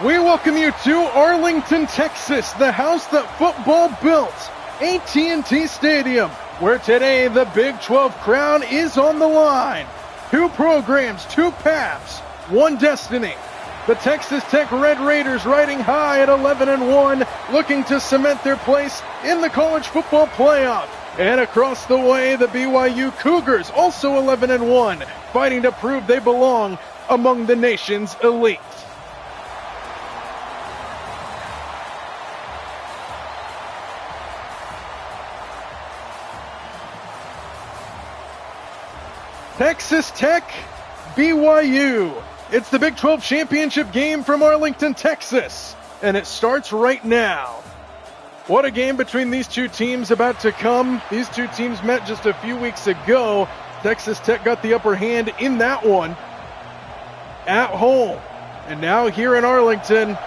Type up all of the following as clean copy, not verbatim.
We welcome you to Arlington, Texas, the house that football built, AT&T Stadium, where today the Big 12 crown is on the line. Two programs, two paths, one destiny. The Texas Tech Red Raiders riding high at 11-1, looking to cement their place in the college football playoff. And across the way, the BYU Cougars, also 11-1, fighting to prove they belong among the nation's elite. Texas Tech, BYU. It's the Big 12 championship game from Arlington, Texas, and it starts right now. What a game between these two teams about to come. These two teams met just a few weeks ago. Texas Tech got the upper hand in that one at home. And now here in Arlington,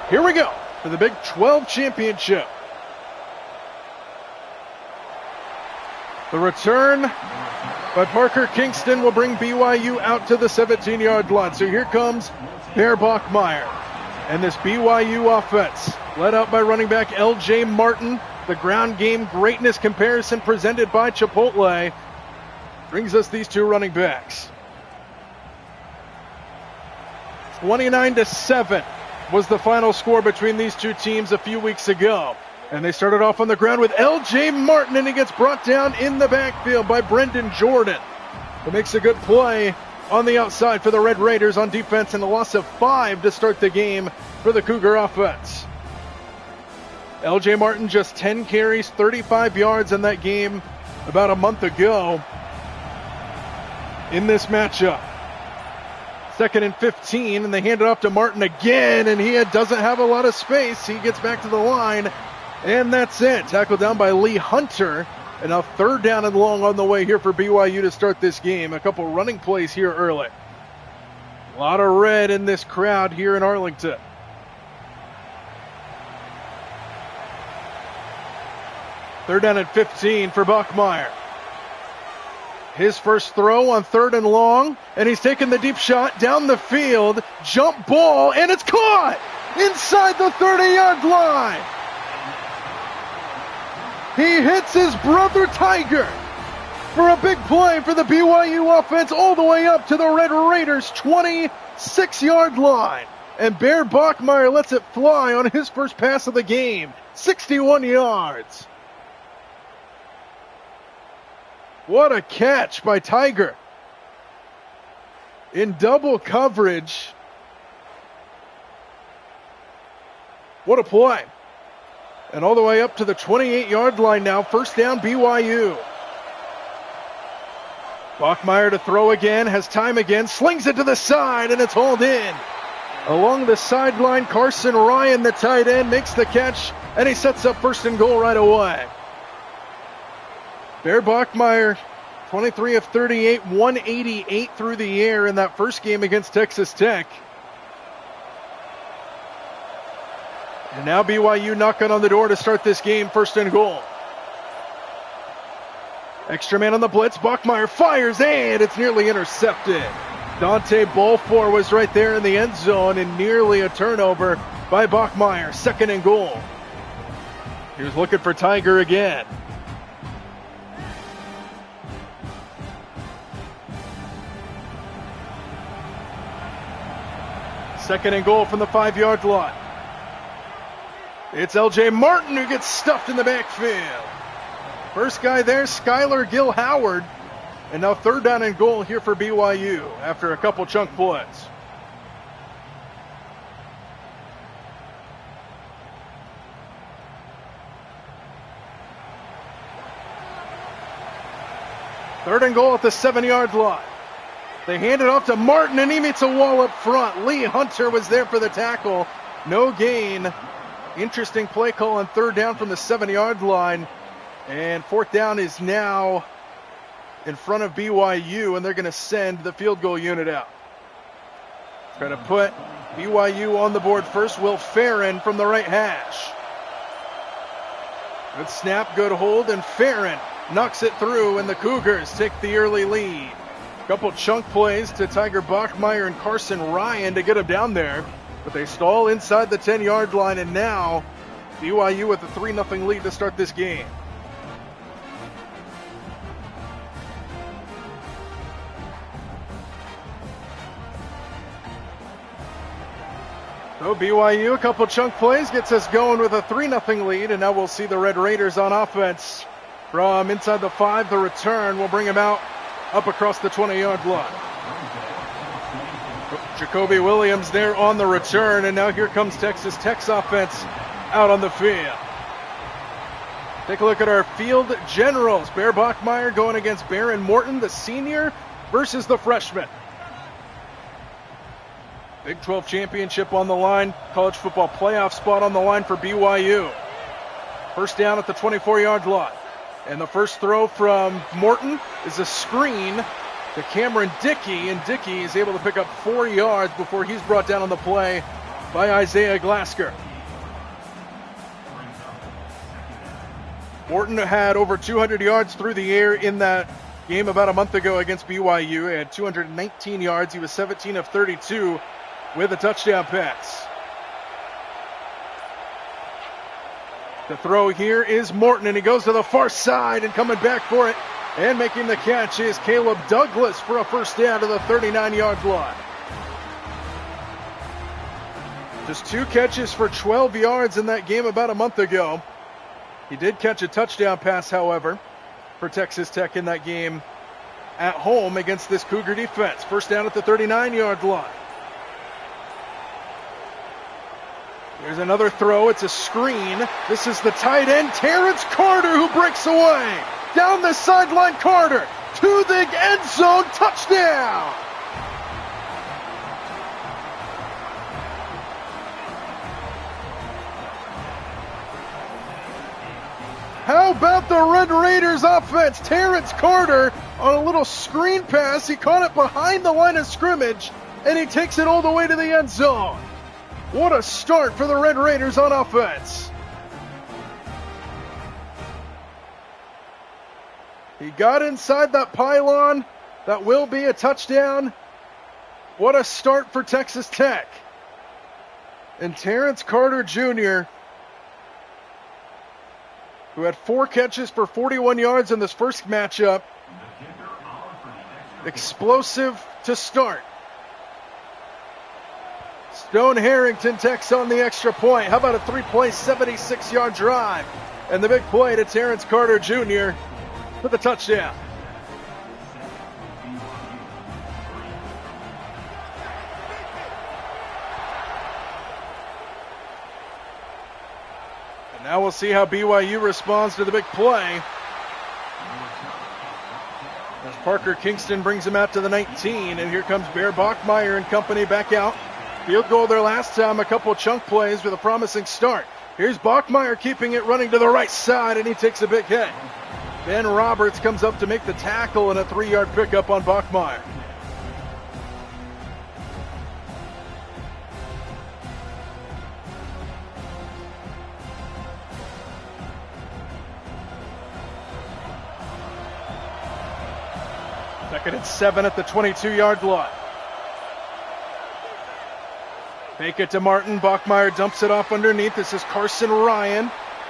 here we go for the Big 12 championship. The return by Parker Kingston will bring BYU out to the 17-yard line. So here comes Bear Bachmeier. And this BYU offense, led out by running back L.J. Martin. The ground game greatness comparison presented by Chipotle brings us these two running backs. 29-7 was the final score between these two teams a few weeks ago. And they started off on the ground with L.J. Martin, and he gets brought down in the backfield by Brendan Jordan, who makes a good play on the outside for the Red Raiders on defense, and a loss of 5 to start the game for the Cougar offense. L.J. Martin just 10 carries, 35 yards in that game about a month ago in this matchup. 2nd and 15, and they hand it off to Martin again, and he doesn't have a lot of space. He gets back to the line. And that's it. Tackled down by Lee Hunter. And now 3rd down and long on the way here for BYU to start this game. A couple running plays here early. A lot of red in this crowd here in Arlington. Third down and 15 for Bachmeier. His first throw on 3rd and long. And he's taking the deep shot down the field. Jump ball. And it's caught inside the 30-yard line. He hits his brother Tiger for a big play for the BYU offense all the way up to the Red Raiders' 26-yard line. And Bear Bachmeier lets it fly on his first pass of the game, 61 yards. What a catch by Tiger. In double coverage. What a play. And all the way up to the 28-yard line now. First down, BYU. Bachmeier to throw again, has time again, slings it to the side, and it's hauled in. Along the sideline, Carson Ryan, the tight end, makes the catch, and he sets up 1st and goal right away. Bear Bachmeier, 23 of 38, 188 through the air in that first game against Texas Tech. And now BYU knocking on the door to start this game, 1st and goal. Extra man on the blitz, Bachmeier fires, and it's nearly intercepted. Dante Balfour was right there in the end zone, and nearly a turnover by Bachmeier, 2nd and goal. He was looking for Tiger again. Second and goal from the 5-yard line. It's L.J. Martin who gets stuffed in the backfield. First guy there, Skylar Gill-Howard. And now 3rd down and goal here for BYU after a couple chunk plays. Third and goal at the 7-yard line. They hand it off to Martin, and he meets a wall up front. Lee Hunter was there for the tackle. No gain. Interesting play call on 3rd down from the 7-yard line. And 4th down is now in front of BYU, and they're going to send the field goal unit out. Trying to put BYU on the board first. Will Farron from the right hash. Good snap, good hold, and Farron knocks it through, and the Cougars take the early lead. A couple chunk plays to Tiger Bachmeier and Carson Ryan to get him down there. but they stall inside the 10-yard line, and now BYU with a 3-0 lead to start this game. So BYU, a couple chunk plays, gets us going with a 3-0 lead, and now we'll see the Red Raiders on offense from inside the 5. The return will bring him out up across the 20-yard line. Jacoby Williams there on the return, and now here comes Texas Tech's offense out on the field. Take a look at our field generals. Bear Bachmeier going against Baron Morton, the senior, versus the freshman. Big 12 championship on the line. College football playoff spot on the line for BYU. First down at the 24-yard line. And the first throw from Morton is a screen to Cameron Dickey. And Dickey is able to pick up 4 yards before he's brought down on the play by Isaiah Glasker. Morton had over 200 yards through the air in that game about a month ago against BYU. He had 219 yards. He was 17 of 32 with a touchdown pass. The throw here is Morton, and he goes to the far side, and coming back for it and making the catch is Caleb Douglas for a first down to the 39-yard line. Just 2 catches for 12 yards in that game about a month ago. He did catch a touchdown pass, however, for Texas Tech in that game at home against this Cougar defense. First down at the 39-yard line. There's another throw. It's a screen. This is the tight end, Terrence Carter, who breaks away. Down the sideline, Carter to the end zone. Touchdown! How about the Red Raiders offense? Terrence Carter on a little screen pass. He caught it behind the line of scrimmage, and he takes it all the way to the end zone. What a start for the Red Raiders on offense. He got inside that pylon. That will be a touchdown. What a start for Texas Tech. And Terrence Carter Jr., who had 4 catches for 41 yards in this first matchup. Explosive to start. Stone Harrington takes on the extra point. How about a 3-play, 76-yard drive? And the big play to Terrence Carter Jr. for the touchdown. And now we'll see how BYU responds to the big play. As Parker Kingston brings him out to the 19, and here comes Bear Bachmeier and company back out. Field goal there last time, a couple chunk plays with a promising start. Here's Bachmeier keeping it running to the right side, and he takes a big hit. Ben Roberts comes up to make the tackle, and a 3-yard pickup on Bachmeier. Second and 7 at the 22-yard line. Fake it to Martin. Bachmeier dumps it off underneath. This is Carson Ryan.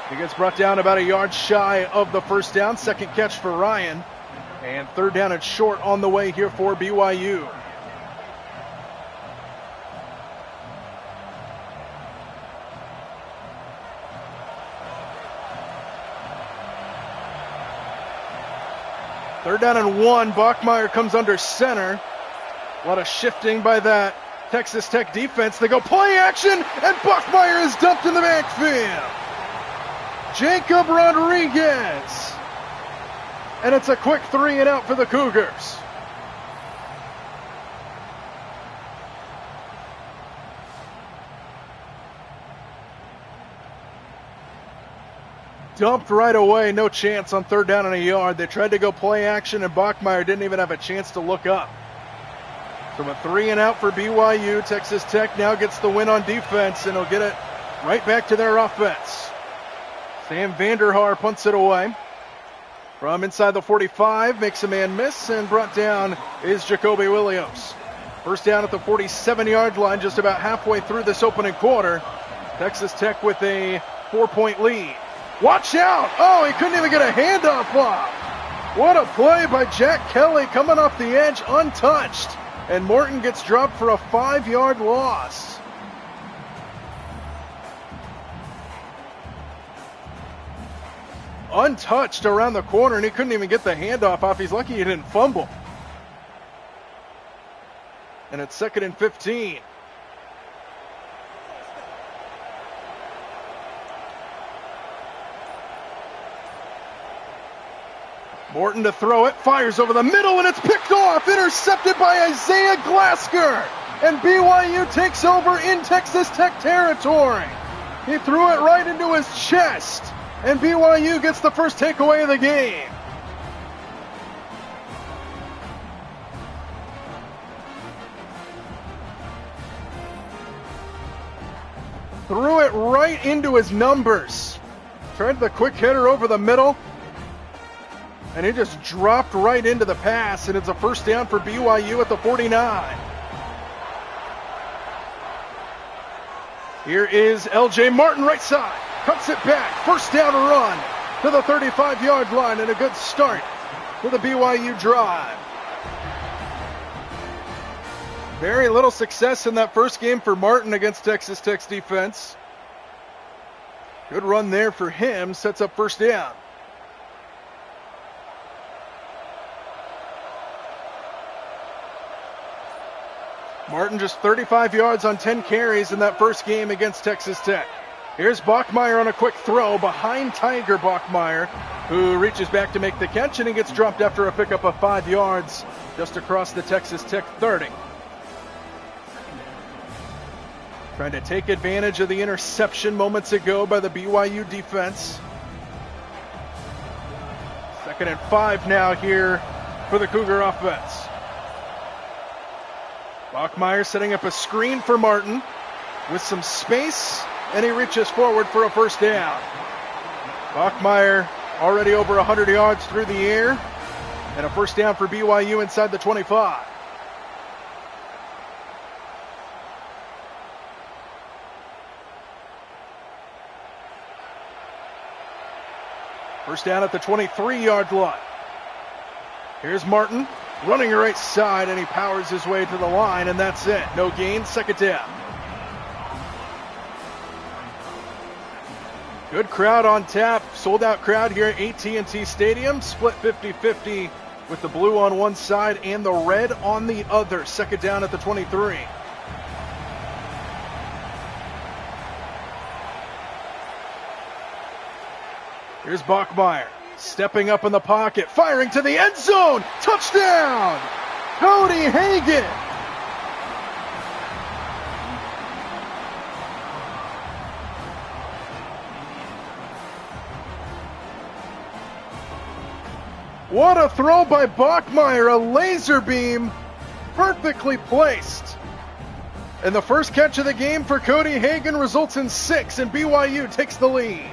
He gets brought down about a yard shy of the first down. Second catch for Ryan. And third down and short on the way here for BYU. Third down and 1. Bachmeier comes under center. A lot of shifting by that Texas Tech defense. They go play action, and Bachmeier is dumped in the backfield. Jacob Rodriguez. And it's a quick 3 and out for the Cougars. Dumped right away, no chance on third down and a yard. They tried to go play action, and Bachmeier didn't even have a chance to look up. So a 3 and out for BYU. Texas Tech now gets the win on defense, and he'll get it right back to their offense. Sam Vanderhaar punts it away. From inside the 45, makes a man miss, and brought down is Jacoby Williams. First down at the 47-yard line, just about halfway through this opening quarter. Texas Tech with a 4-point lead. Watch out! Oh, he couldn't even get a handoff block. What a play by Jack Kelly, coming off the edge untouched. And Morton gets dropped for a 5-yard loss. Untouched around the corner, and he couldn't even get the handoff off. He's lucky he didn't fumble. And it's 2nd and 15. Morton to throw it, fires over the middle, and it's picked off, intercepted by Isaiah Glasker. And BYU takes over in Texas Tech territory. He threw it right into his chest, and BYU gets the first takeaway of the game. Threw it right into his numbers. Tried the quick hitter over the middle, and he just dropped right into the pass, and it's a first down for BYU at the 49. Here is LJ Martin, right side. Cuts it back. First down run to the 35-yard line, and a good start to the BYU drive. Very little success in that first game for Martin against Texas Tech's defense. Good run there for him. Sets up first down. Martin just 35 yards on 10 carries in that first game against Texas Tech. Here's Bachmeier on a quick throw behind Tiger Bachmeier, who reaches back to make the catch, and he gets dropped after a pickup of 5 yards just across the Texas Tech 30. Trying to take advantage of the interception moments ago by the BYU defense. 2nd and 5 now here for the Cougar offense. Bachmeier setting up a screen for Martin with some space, and he reaches forward for a first down. Bachmeier already over 100 yards through the air, and a first down for BYU inside the 25. First down at the 23-yard line. Here's Martin running right side, and he powers his way to the line, and that's it. No gain, 2nd down. Good crowd on tap. Sold out crowd here at AT&T Stadium. Split 50-50 with the blue on one side and the red on the other. 2nd down at the 23. Here's Bachmeier, stepping up in the pocket, firing to the end zone. Touchdown! Cody Hagan. What a throw by Bachmeier, a laser beam, perfectly placed. And the first catch of the game for Cody Hagan results in 6, and BYU takes the lead.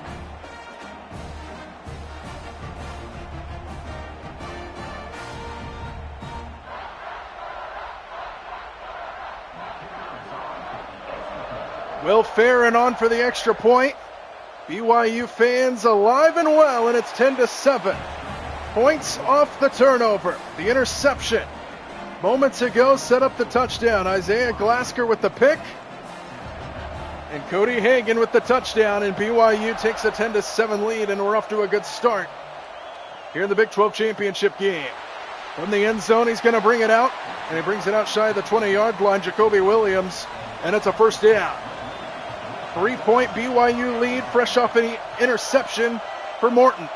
Will Farron on for the extra point. BYU fans alive and well, and it's 10-7. Points off the turnover. The interception moments ago set up the touchdown. Isaiah Glasker with the pick, and Cody Hagan with the touchdown, and BYU takes a 10-7 lead, and we're off to a good start here in the Big 12 championship game. From the end zone, he's going to bring it out, and he brings it out shy of the 20-yard line, Jacoby Williams, and it's a first down. 3-point BYU lead, fresh off an interception for Morton.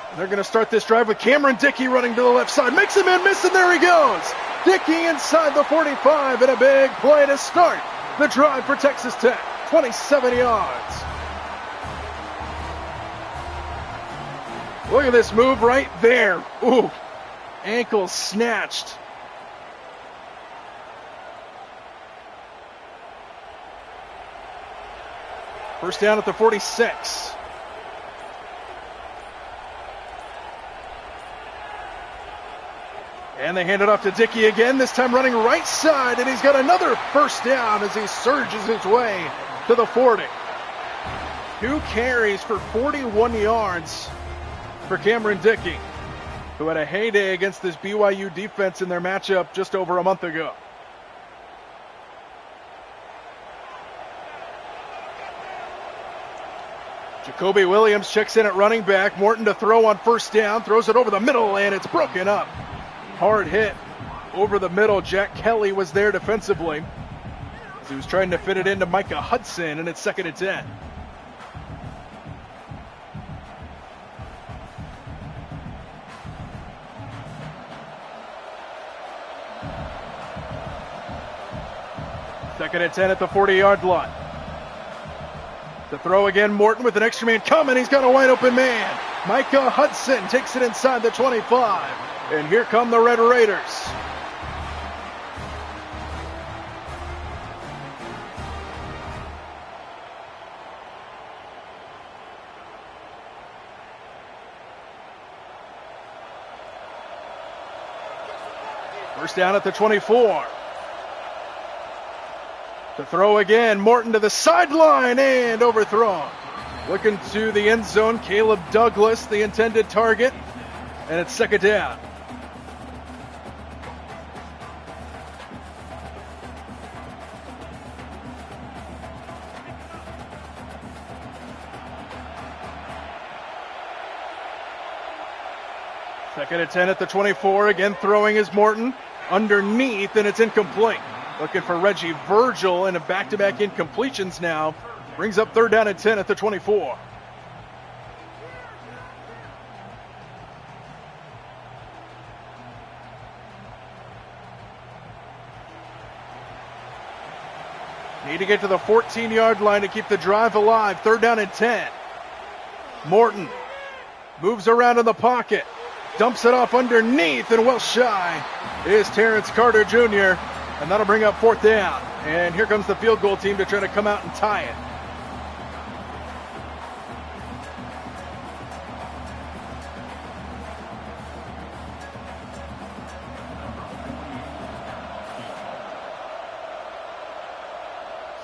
And they're going to start this drive with Cameron Dickey running to the left side. Makes a man miss, and there he goes. Dickey inside the 45, and a big play to start the drive for Texas Tech. 27 yards. Look at this move right there. Ooh, ankle snatched. First down at the 46. And they hand it off to Dickey again, this time running right side, and he's got another first down as he surges his way to the 40. 2 carries for 41 yards for Cameron Dickey, who had a heyday against this BYU defense in their matchup just over a month ago. Jacoby Williams checks in at running back. Morton to throw on first down, throws it over the middle, and it's broken up. Hard hit over the middle. Jack Kelly was there defensively as he was trying to fit it into Micah Hudson, and it's 2nd and 10. Second and 10 at the 40-yard line. To throw again, Morton with an extra man coming. He's got a wide open man. Micah Hudson takes it inside the 25. And here come the Red Raiders. First down at the 24. To throw again, Morton to the sideline and overthrown. Looking to the end zone, Caleb Douglas, the intended target. And it's 2nd down. Second and 10 at the 24. Again, throwing is Morton underneath, and it's incomplete. Looking for Reggie Virgil, and a back-to-back incompletions now. Brings up 3rd down and 10 at the 24. Need to get to the 14-yard line to keep the drive alive. 3rd down and 10. Morton moves around in the pocket. Dumps it off underneath, and well shy is Terrence Carter Jr., and that'll bring up 4th down. And here comes the field goal team to try to come out and tie it.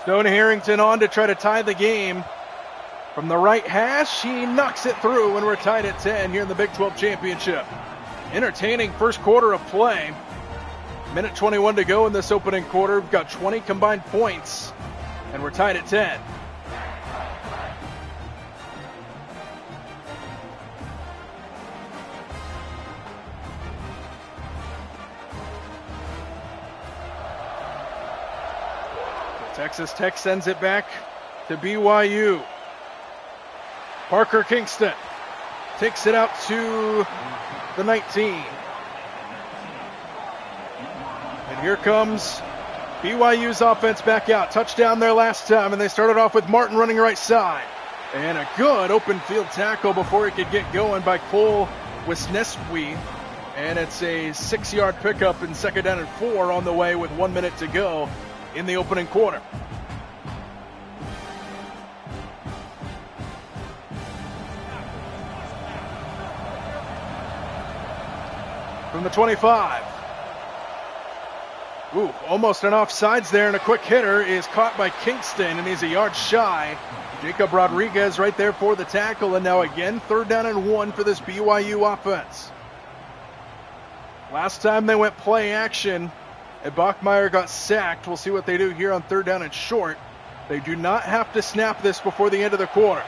Stone Harrington on to try to tie the game. From the right hash, he knocks it through, and we're tied at 10 here in the Big 12 Championship. Entertaining first quarter of play. Minute 21 to go in this opening quarter. We've got 20 combined points, and we're tied at 10. So Texas Tech sends it back to BYU. Parker Kingston takes it out to the 19. And here comes BYU's offense back out. Touchdown there last time, and they started off with Martin running right side. And a good open field tackle before he could get going by Cole Wisniewski. And it's a 6-yard pickup in 2nd down and 4 on the way with 1 minute to go in the opening quarter. From the 25. Ooh, almost an offsides there, and a quick hitter is caught by Kingston, and he's a yard shy. Jacob Rodriguez right there for the tackle, and now again 3rd down and 1 for this BYU offense. Last time they went play action, and Bachmeier got sacked. We'll see what they do here on 3rd down and short. They do not have to snap this before the end of the quarter.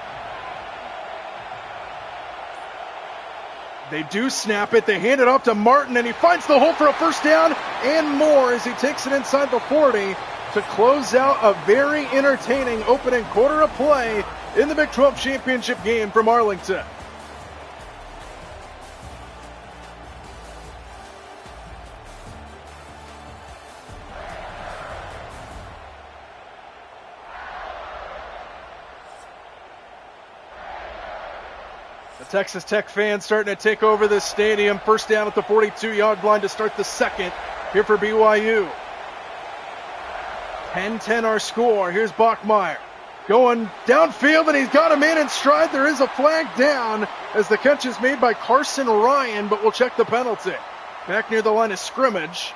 They do snap it. They hand it off to Martin, and he finds the hole for a first down and more as he takes it inside the 40 to close out a very entertaining opening quarter of play in the Big 12 Championship game from Arlington. Texas Tech fans starting to take over this stadium. First down at the 42-yard line to start the second here for BYU. 10-10 our score. Here's Bachmeier going downfield, and he's got a man in stride. There is a flag down as the catch is made by Carson Ryan, but we'll check the penalty. back near the line of scrimmage.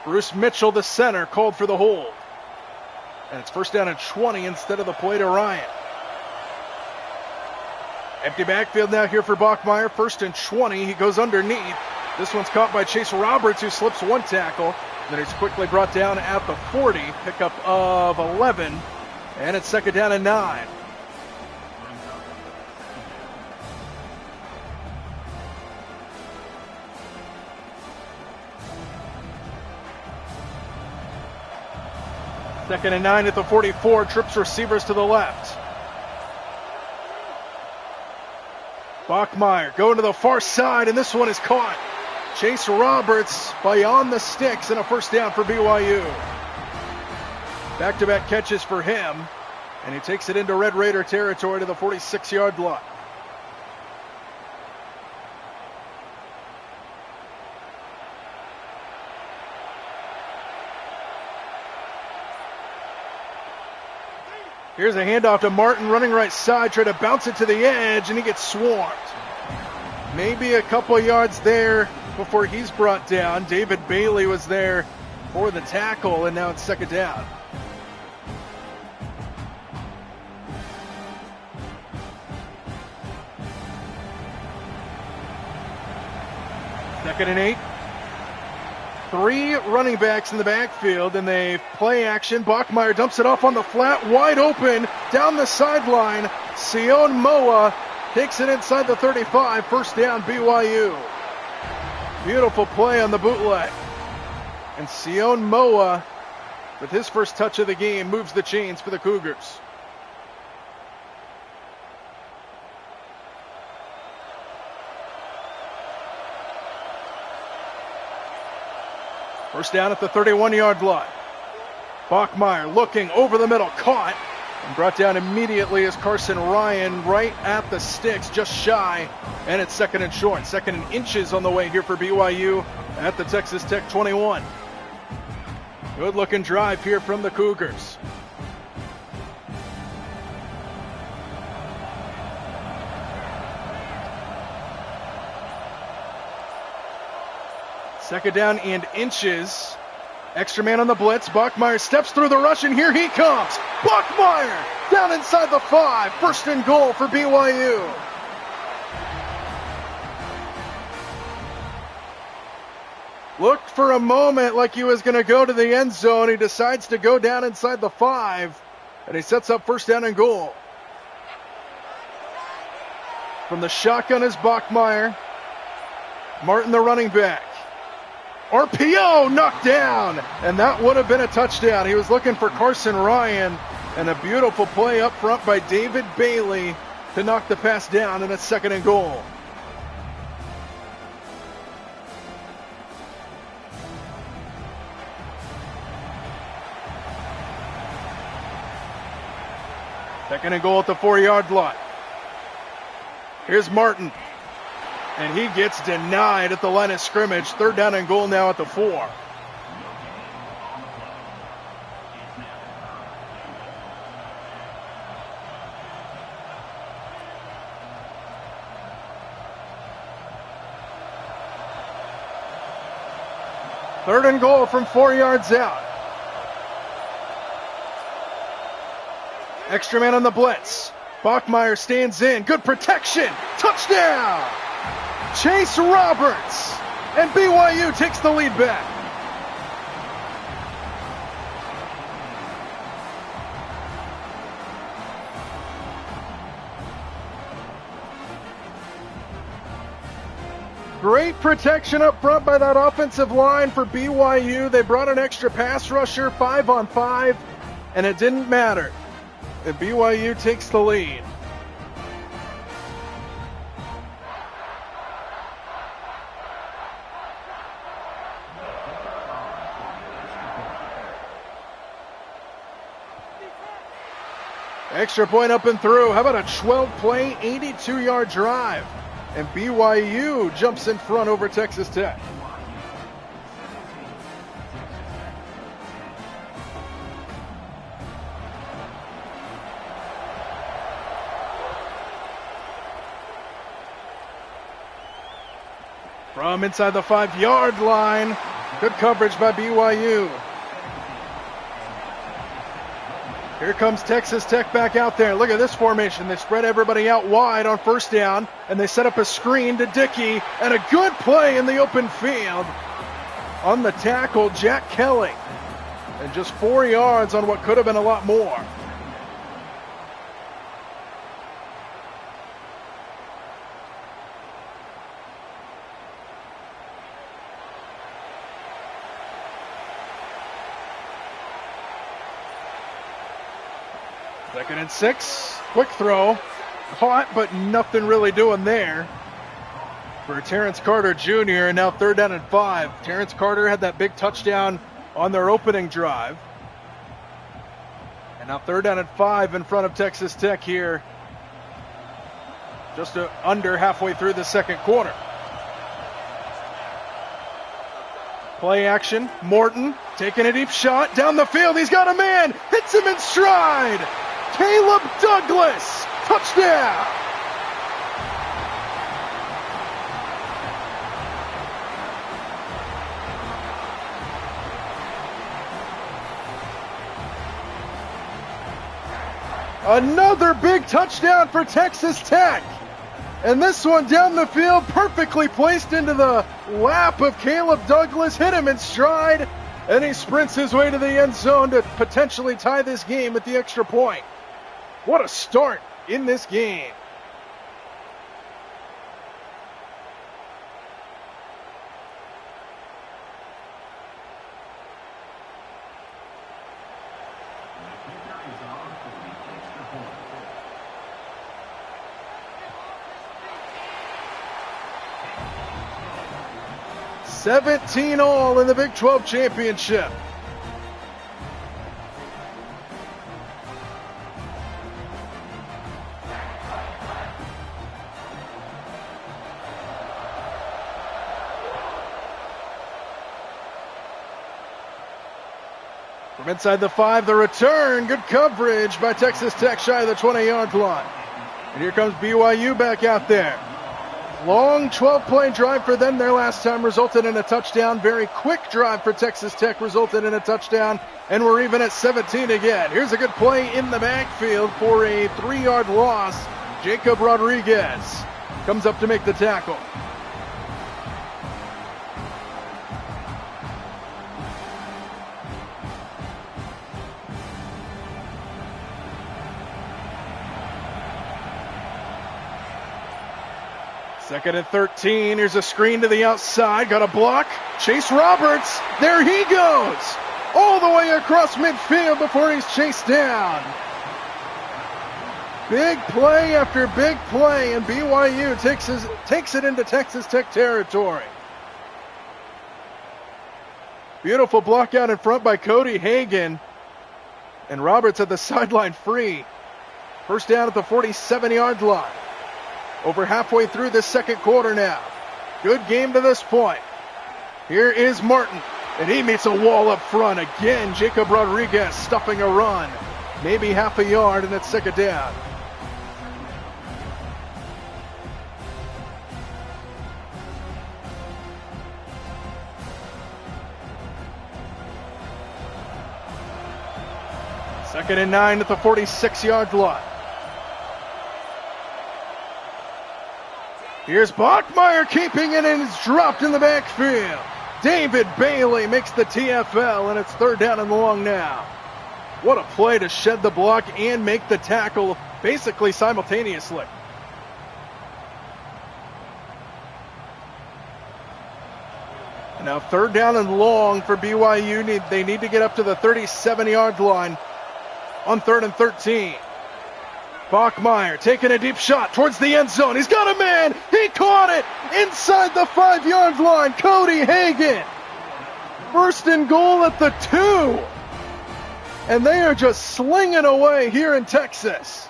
Bruce Mitchell, the center, called for the hold. And it's first down and 20 instead of the play to Ryan. Empty backfield now here for Bachmeier. First and 20. He goes underneath. This one's caught by Chase Roberts, who slips one tackle. Then he's quickly brought down at the 40. Pickup of 11. And it's second down and 9. Second and 9 at the 44. Trips receivers to the left. Bachmeier going to the far side, and this one is caught. Chase Roberts beyond the sticks, and a first down for BYU. Back-to-back catches for him, and he takes it into Red Raider territory to the 46-yard line. Here's a handoff to Martin, running right side, try to bounce it to the edge, and he gets swarmed. Maybe a couple yards there before he's brought down. David Bailey was there for the tackle, and now it's second down. Second and 8. 3 running backs in the backfield, and they play action. Bachmeier dumps it off on the flat, wide open, down the sideline. Sion Moa takes it inside the 35, first down BYU. Beautiful play on the bootleg. And Sion Moa, with his first touch of the game, moves the chains for the Cougars. First down at the 31-yard line. Bachmeier looking over the middle, caught, and brought down immediately as Carson Ryan right at the sticks, just shy, and it's second and short. Second and inches on the way here for BYU at the Texas Tech 21. Good looking drive here from the Cougars. Second down and inches. Extra man on the blitz. Bachmeier steps through the rush, and here he comes. Bachmeier down inside the 5. First and goal for BYU. Looked for a moment like he was going to go to the end zone. He decides to go down inside the 5, and he sets up first down and goal. From the shotgun is Bachmeier. Martin, the running back. RPO knocked down, and that would have been a touchdown. He was looking for Carson Ryan, and a beautiful play up front by David Bailey to knock the pass down, and it's second and goal. Second and goal at the 4-yard line. Here's Martin. And he gets denied at the line of scrimmage. Third down and goal now at the 4. Third and goal from 4 yards out. Extra man on the blitz. Bachmeier stands in. Good protection. Touchdown! Chase Roberts, and BYU takes the lead back. Great protection up front by that offensive line for BYU. They brought an extra pass rusher, 5-on-5, and it didn't matter. And BYU takes the lead. Extra point up and through. How about a 12-play, 82-yard drive? And BYU jumps in front over Texas Tech. From inside the 5-yard line. Good coverage by BYU. Here comes Texas Tech back out there. Look at this formation. They spread everybody out wide on first down, and they set up a screen to Dickey, and a good play in the open field. On the tackle, Jack Kelly. And just 4 yards on what could have been a lot more. Second and 6. Quick throw. Caught, but nothing really doing there for Terrence Carter Jr. And now 3rd down and 5. Terrence Carter had that big touchdown on their opening drive. And now 3rd down and 5 in front of Texas Tech here. Just under halfway through the second quarter. Play action. Morton taking a deep shot down the field. He's got a man. Hits him in stride. Caleb Douglas. Touchdown. Another big touchdown for Texas Tech. And this one down the field, perfectly placed into the lap of Caleb Douglas. Hit him in stride, and he sprints his way to the end zone to potentially tie this game with the extra point. What a start in this game. $17-all in the Big 12 championship. From inside the 5, the return. Good coverage by Texas Tech, shy of the 20-yard line. And here comes BYU back out there. Long 12-play drive for them their last time resulted in a touchdown. Very quick drive for Texas Tech resulted in a touchdown. And we're even at 17 again. Here's a good play in the backfield for a 3-yard loss. Jacob Rodriguez comes up to make the tackle. Second and 13. Here's a screen to the outside. Got a block. Chase Roberts. There he goes. All the way across midfield before he's chased down. Big play after big play, and BYU takes it into Texas Tech territory. Beautiful block out in front by Cody Hagan. And Roberts at the sideline free. First down at the 47-yard line. Over halfway through this second quarter now. Good game to this point. Here is Martin, and he meets a wall up front. Again, Jacob Rodriguez stuffing a run. Maybe half a yard, and it's second down. Second and 9 at the 46-yard line. Here's Bachmeier keeping it, and it's dropped in the backfield. David Bailey makes the TFL, and it's 3rd down and long now. What a play to shed the block and make the tackle basically simultaneously. And now 3rd down and long for BYU. They need to get up to the 37-yard line on 3rd and 13. Bachmeier taking a deep shot towards the end zone. He's got a man. He caught it inside the 5-yard line. Cody Hagan. First and goal at the 2. And they are just slinging away here in Texas.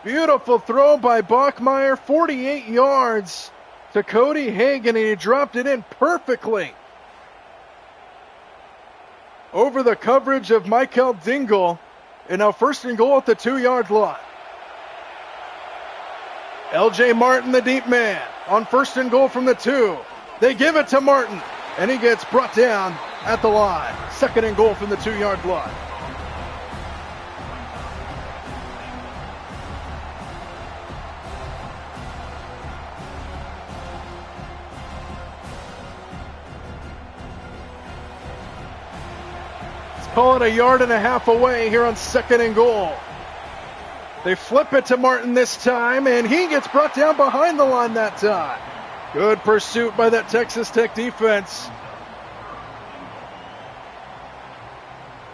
Beautiful throw by Bachmeier. 48 yards to Cody Hagan, and he dropped it in perfectly over the coverage of Michael Dingle. And now 1st and goal at the 2-yard line. LJ Martin, the deep man, on 1st and goal from the 2. They give it to Martin, and he gets brought down at the line. 2nd and goal from the 2-yard line. Call it 1.5 yards away here on 2nd and goal. They flip it to Martin this time, and he gets brought down behind the line that time. Good pursuit by that Texas Tech defense.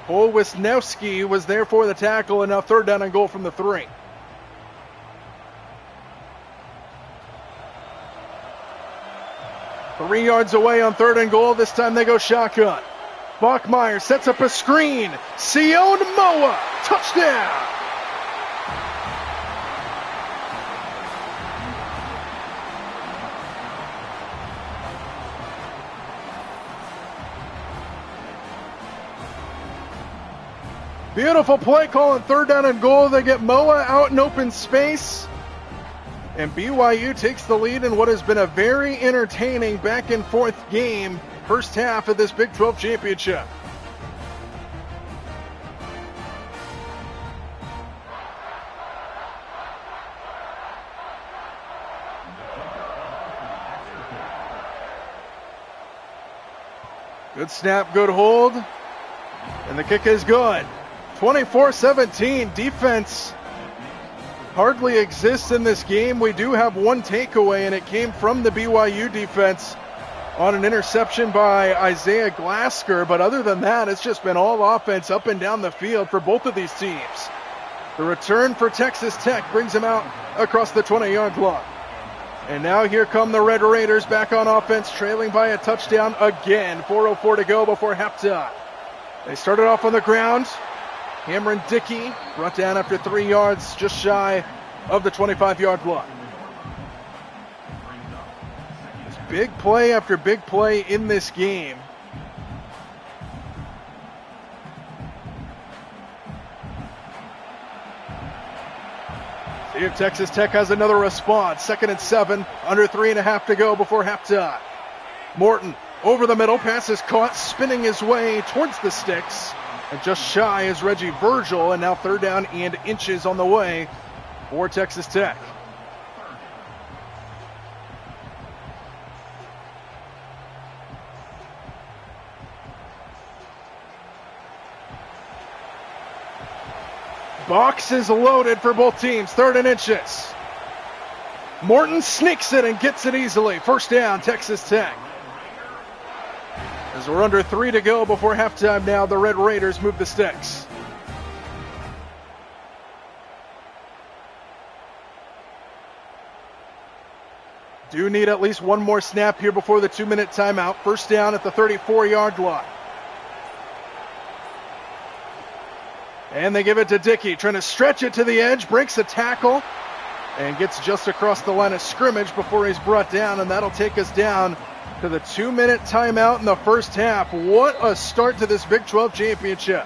Cole Wisniewski was there for the tackle, and now 3rd down and goal from the 3. Three yards away on 3rd and goal. This time they go shotgun. Bachmeyer sets up a screen. Sion Moa, touchdown! Beautiful play call on 3rd down and goal. They get Moa out in open space. And BYU takes the lead in what has been a very entertaining back and forth game. First half of this Big 12 championship. Good snap, good hold. And the kick is good. 24-17. Defense hardly exists in this game. We do have one takeaway, and it came from the BYU defense on an interception by Isaiah Glasker. But other than that, it's just been all offense up and down the field for both of these teams. The return for Texas Tech brings them out across the 20-yard line. And now here come the Red Raiders back on offense, trailing by a touchdown again. 4:04 to go before halftime. They started off on the ground. Cameron Dickey brought down after 3 yards, just shy of the 25-yard line. Big play after big play in this game. See if Texas Tech has another response. 2nd and 7, under 3.5 to go before halftime. Morton over the middle, pass is caught, spinning his way towards the sticks. And just shy is Reggie Virgil, and now 3rd down and inches on the way for Texas Tech. Box is loaded for both teams. 3rd and inches. Morton sneaks it and gets it easily. 1st down, Texas Tech. As we're under 3 to go before halftime now, the Red Raiders move the sticks. Do need at least one more snap here before the 2-minute timeout. 1st down at the 34-yard line. And they give it to Dickey, trying to stretch it to the edge, breaks a tackle, and gets just across the line of scrimmage before he's brought down, and that'll take us down to the 2-minute timeout in the first half. What a start to this Big 12 championship.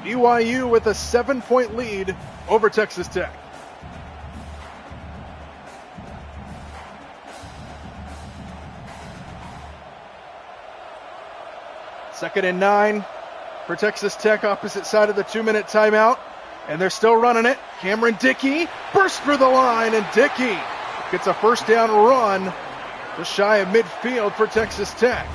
BYU with a 7-point lead over Texas Tech. Second and 9 for Texas Tech, opposite side of the 2-minute timeout. And they're still running it. Cameron Dickey bursts through the line, and Dickey gets a 1st down run just shy of midfield for Texas Tech.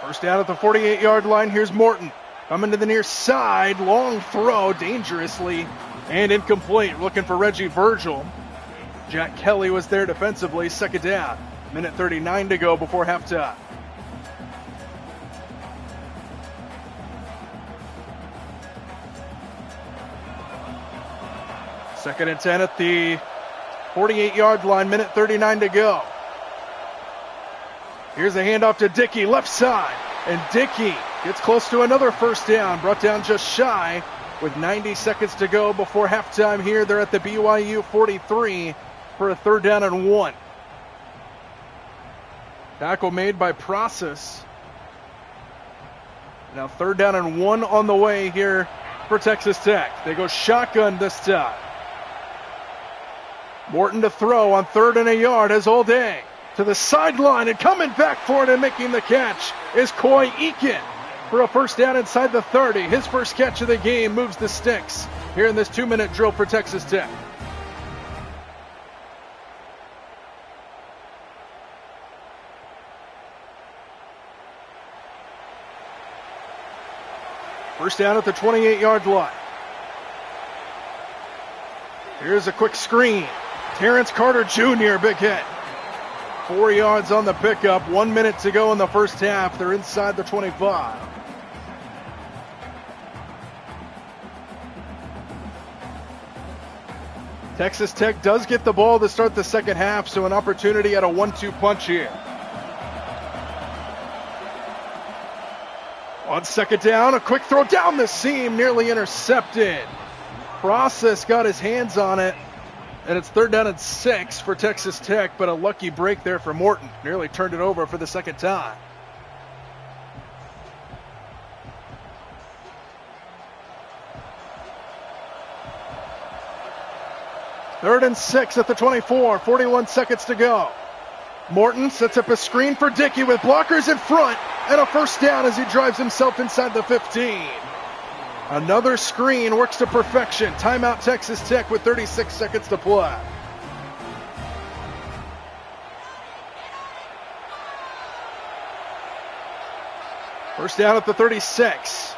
First down at the 48-yard line. Here's Morton coming to the near side. Long throw, dangerously and incomplete. Looking for Reggie Virgil. Jack Kelly was there defensively. 2nd down. Minute 39 to go before halftime. Second and 10 at the 48-yard line. Minute 39 to go. Here's a handoff to Dickey, left side. And Dickey gets close to another 1st down. Brought down just shy with 90 seconds to go before halftime here. They're at the BYU 43 for a 3rd down and 1. Tackle made by Process. Now 3rd down and 1 on the way here for Texas Tech. They go shotgun this time. Morton to throw on 3rd and a yard as all day. To the sideline and coming back for it and making the catch is Coy Eakin for a 1st down inside the 30. His first catch of the game moves the sticks here in this 2-minute drill for Texas Tech. First down at the 28-yard line. Here's a quick screen. Terrence Carter Jr., big hit. 4 yards on the pickup. 1 minute to go in the first half. They're inside the 25. Texas Tech does get the ball to start the second half, so an opportunity at a 1-2 punch here. On 2nd down, a quick throw down the seam, nearly intercepted. Process got his hands on it, and it's 3rd down and 6 for Texas Tech, but a lucky break there for Morton. Nearly turned it over for the second time. Third and 6 at the 24, 41 seconds to go. Morton sets up a screen for Dickey with blockers in front and a 1st down as he drives himself inside the 15. Another screen works to perfection. Timeout Texas Tech with 36 seconds to play. First down at the 36.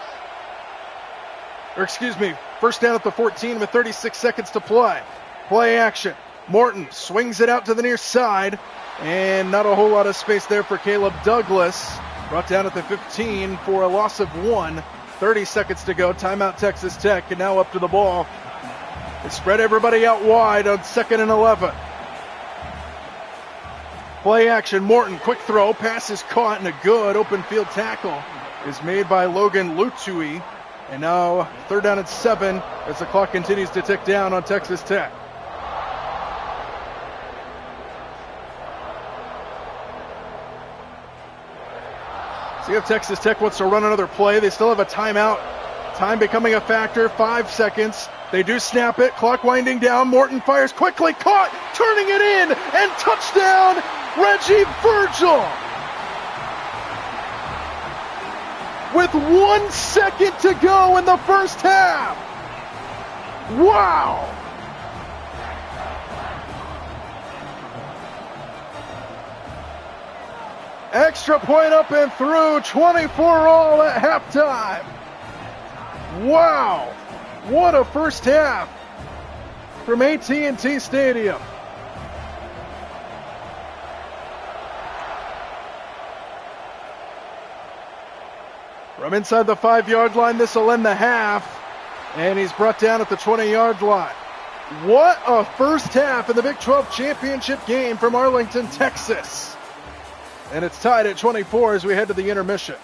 First down at the 14 with 36 seconds to play. Play action. Morton swings it out to the near side, and not a whole lot of space there for Caleb Douglas. Brought down at the 15 for a loss of 1. 30 seconds to go. Timeout Texas Tech, and now up to the ball. They spread everybody out wide on 2nd and 11. Play action. Morton, quick throw. Pass is caught, and a good open field tackle is made by Logan Lutui. And now 3rd down and 7 as the clock continues to tick down on Texas Tech. See if Texas Tech wants to run another play. They still have a timeout. Time becoming a factor. 5 seconds. They do snap it. Clock winding down. Morton fires quickly. Caught. Turning it in. And touchdown, Reggie Virgil. With 1 second to go in the first half. Wow. Extra point up and through, 24 all at halftime. Wow, what a first half from AT&T Stadium. From inside the 5-yard line, this will end the half, and he's brought down at the 20-yard line. What a first half in the Big 12 championship game from Arlington, Texas. And it's tied at 24 as we head to the intermission.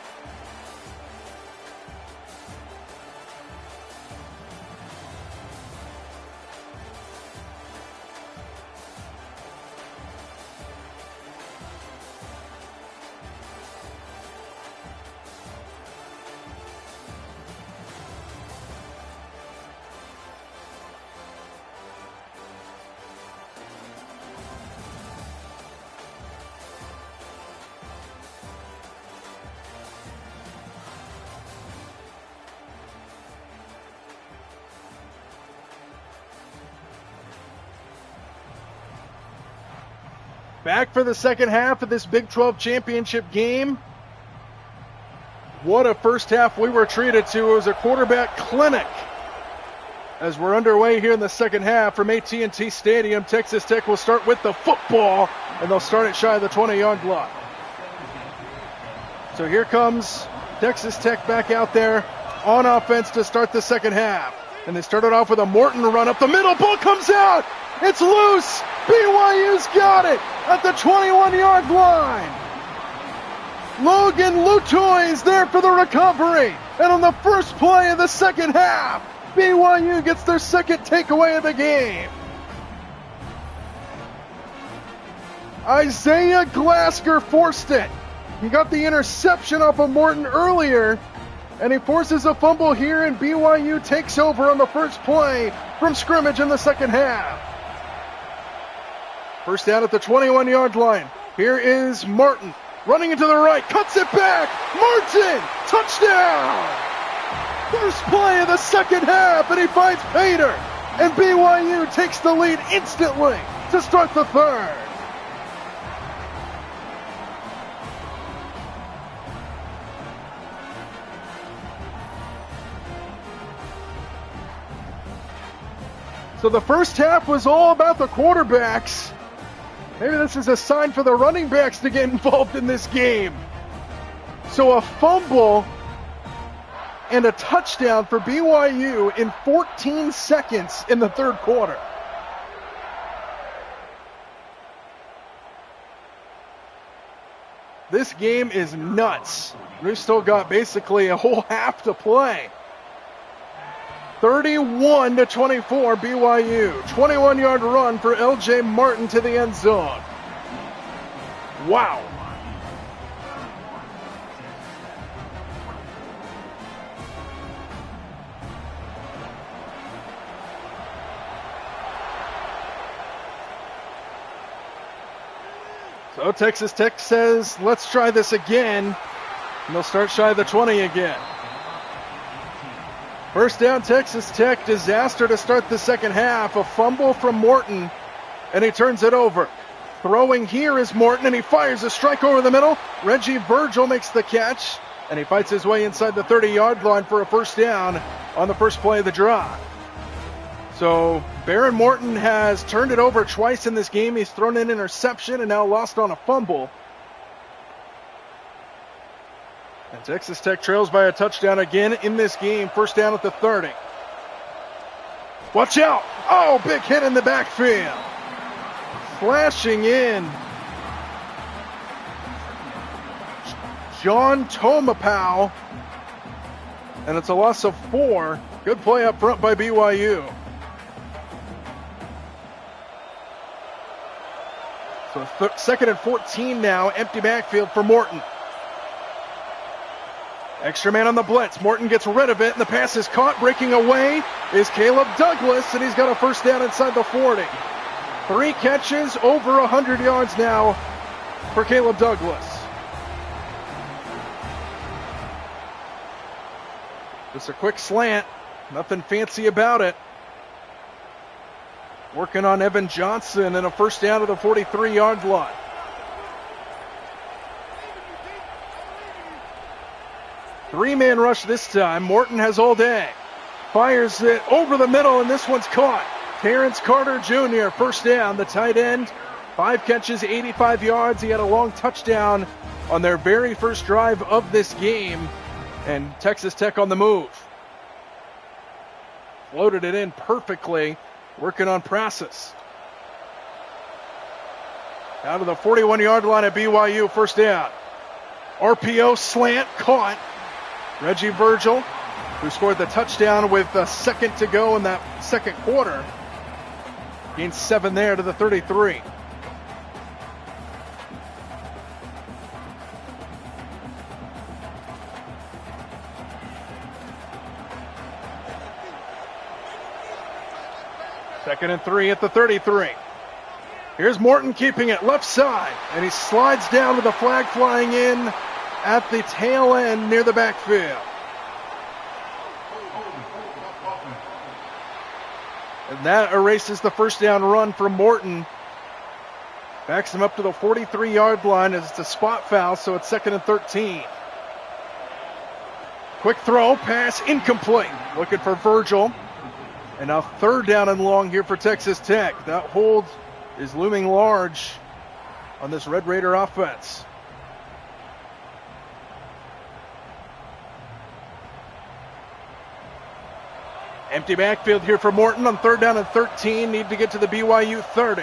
Back for the second half of this Big 12 championship game. What a first half we were treated to. It was a quarterback clinic. As we're underway here in the second half from AT&T Stadium, Texas Tech will start with the football, and they'll start it shy of the 20-yard line. So here comes Texas Tech back out there on offense to start the second half. And they started off with a Morton run up the middle. Ball comes out. It's loose. BYU's got it at the 21-yard line. Logan Lutui is there for the recovery. And on the first play of the second half, BYU gets their second takeaway of the game. Isaiah Glasker forced it. He got the interception off of Morton earlier, and he forces a fumble here, and BYU takes over on the first play from scrimmage in the second half. First down at the 21-yard line. Here is Martin running into the right, cuts it back. Martin, touchdown! First play of the second half, and he finds Pater, and BYU takes the lead instantly to start the third. So the first half was all about the quarterbacks. Maybe this is a sign for the running backs to get involved in this game. So a fumble and a touchdown for BYU in 14 seconds in the third quarter. This game is nuts. We've still got basically a whole half to play. 31-24 BYU. 21-yard run for LJ Martin to the end zone. Wow. So Texas Tech says, let's try this again. And they'll start shy of the 20 again. First down, Texas Tech. Disaster to start the second half. A fumble from Morton, and he turns it over. Throwing here is Morton, and he fires a strike over the middle. Reggie Virgil makes the catch, and he fights his way inside the 30-yard line for a first down on the first play of the drive. So Baron Morton has turned it over twice in this game. He's thrown an interception and now lost on a fumble. And Texas Tech trails by a touchdown again in this game. First down at the 30. Watch out. Oh, big hit in the backfield. Flashing in. John Tomapow. And it's a loss of 4. Good play up front by BYU. So second and 14 now. Empty backfield for Morton. Extra man on the blitz. Morton gets rid of it, and the pass is caught. Breaking away is Caleb Douglas, and he's got a first down inside the 40. 3 catches, over 100 yards now for Caleb Douglas. Just a quick slant. Nothing fancy about it. Working on Evan Johnson, and a first down to the 43-yard line. Three-man rush this time. Morton has all day. Fires it over the middle, and this one's caught. Terrence Carter Jr., first down, the tight end. 5 catches, 85 yards. He had a long touchdown on their very first drive of this game. And Texas Tech on the move. Floated it in perfectly, working on Prasis. Down to the 41-yard line at BYU, first down. RPO slant, caught. Reggie Virgil, who scored the touchdown with a second to go in that second quarter. Gained 7 there to the 33. Second and 3 at the 33. Here's Morton keeping it left side, and he slides down with the flag flying in at the tail end near the backfield. And that erases the first down run from Morton. Backs him up to the 43-yard line as it's a spot foul, so it's second and 13. Quick throw, pass incomplete. Looking for Virgil. And now third down and long here for Texas Tech. That hold is looming large on this Red Raider offense. Empty backfield here for Morton on third down and 13. Need to get to the BYU 30.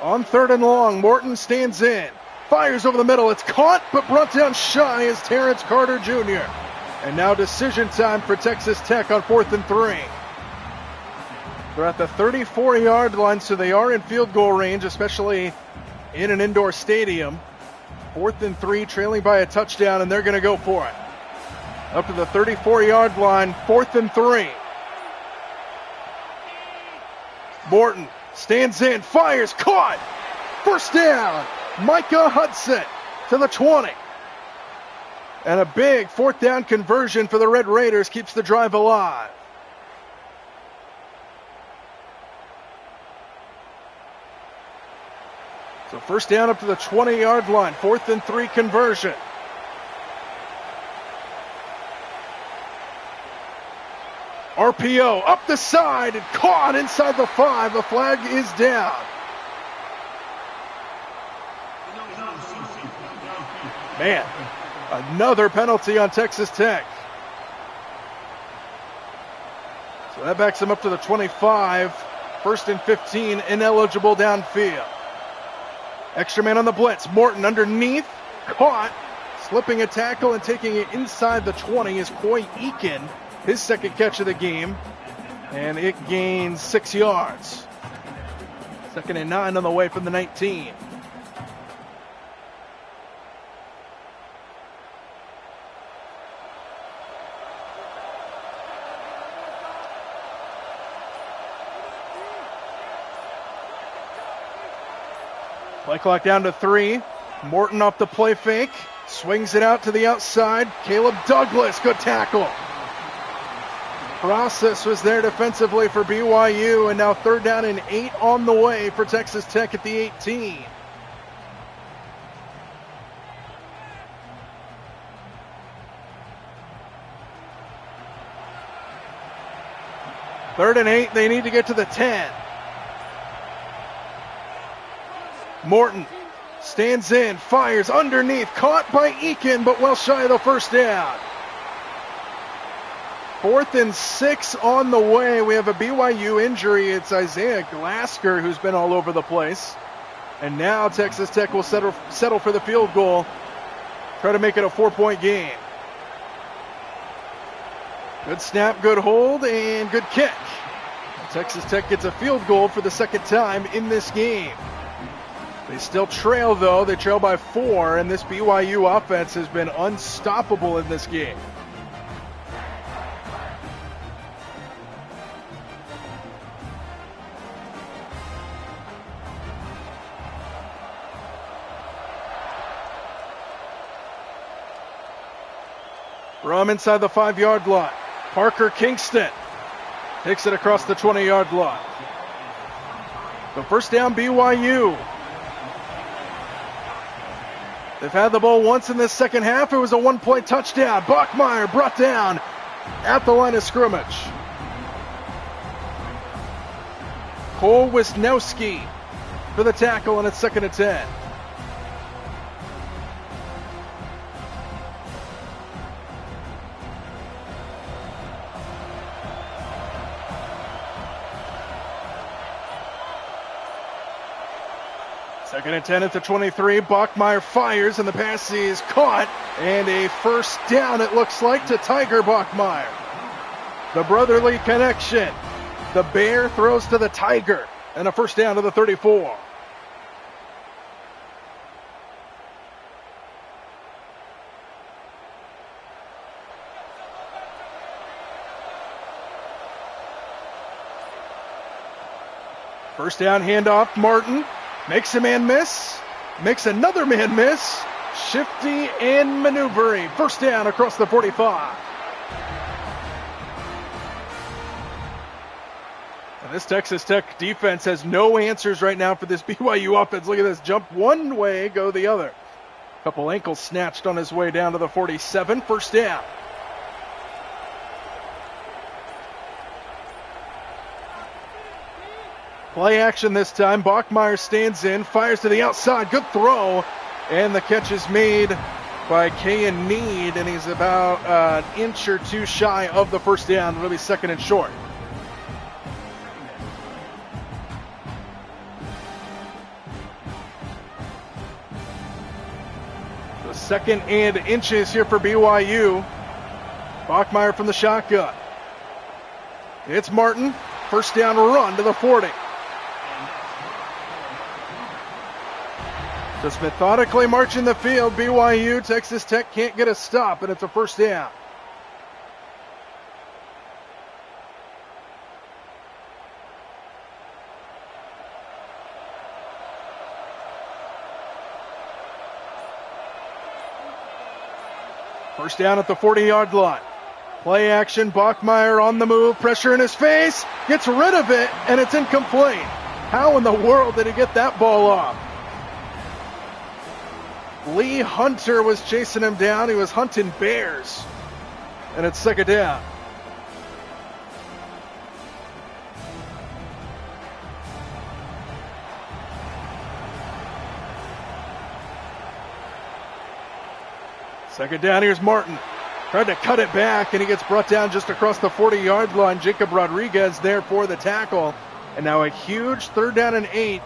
On third and long, Morton stands in. Fires over the middle. It's caught, but brought down shy is Terrence Carter Jr. And now decision time for Texas Tech on 4th and 3. They're at the 34-yard line, so they are in field goal range, especially in an indoor stadium. 4th and 3, trailing by a touchdown, and they're going to go for it. Up to the 34-yard line, 4th and 3. Morton stands in, fires, caught. First down, Micah Hudson to the 20. And a big 4th down conversion for the Red Raiders keeps the drive alive. So first down up to the 20-yard line, 4th and 3 conversion. RPO up the side and caught inside the 5. The flag is down. Man, another penalty on Texas Tech. So that backs him up to the 25. 1st and 15, ineligible downfield. Extra man on the blitz. Morton underneath, caught, slipping a tackle and taking it inside the 20 is Coy Eakin, his second catch of the game, and it gains 6 yards. 2nd and 9 on the way from the 19. Play clock down to 3. Morton off the play fake. Swings it out to the outside. Caleb Douglas, good tackle. Process was there defensively for BYU, and now 3rd down and 8 on the way for Texas Tech at the 18. Third and 8, they need to get to the 10. Morton stands in, fires underneath, caught by Eakin, but well shy of the first down. 4th and 6 on the way. We have a BYU injury. It's Isaiah Glasker who's been all over the place. And now Texas Tech will settle for the field goal. Try to make it a 4-point game. Good snap, good hold, and good kick. Texas Tech gets a field goal for the 2nd time in this game. They still trail, though. They trail by 4, and this BYU offense has been unstoppable in this game. From inside the 5-yard line, Parker Kingston takes it across the 20-yard line. The first down, BYU. They've had the ball once in this second half. It was a 1-point touchdown. Bachmeier brought down at the line of scrimmage. Cole Wisniewski for the tackle, and it's 2nd and 10. Second and 10 at the 23. Bachmeier fires, and the pass is caught. And a first down, it looks like, to Tiger Bachmeier. The brotherly connection. The Bear throws to the Tiger. And a first down to the 34. First down handoff, Martin. Makes a man miss. Makes another man miss. Shifty and maneuvering. First down across the 45. And this Texas Tech defense has no answers right now for this BYU offense. Look at this. Jump one way, go the other. Couple ankles snatched on his way down to the 47. First down. Play action this time. Bachmeier stands in, fires to the outside. Good throw. And the catch is made by Kayan Need, and he's about an inch or two shy of the first down. It'll be 2nd and short. The 2nd and inches here for BYU. Bachmeier from the shotgun. It's Martin. First down run to the 40. Just methodically marching the field. BYU, Texas Tech can't get a stop, and it's a first down. First down at the 40-yard line. Play action, Bachmeier on the move, pressure in his face, gets rid of it, and it's incomplete. How in the world did he get that ball off? Lee Hunter was chasing him down. He was hunting bears. And it's second down. Second down, here's Martin. Tried to cut it back, and he gets brought down just across the 40-yard line. Jacob Rodriguez there for the tackle. And now a huge 3rd down and 8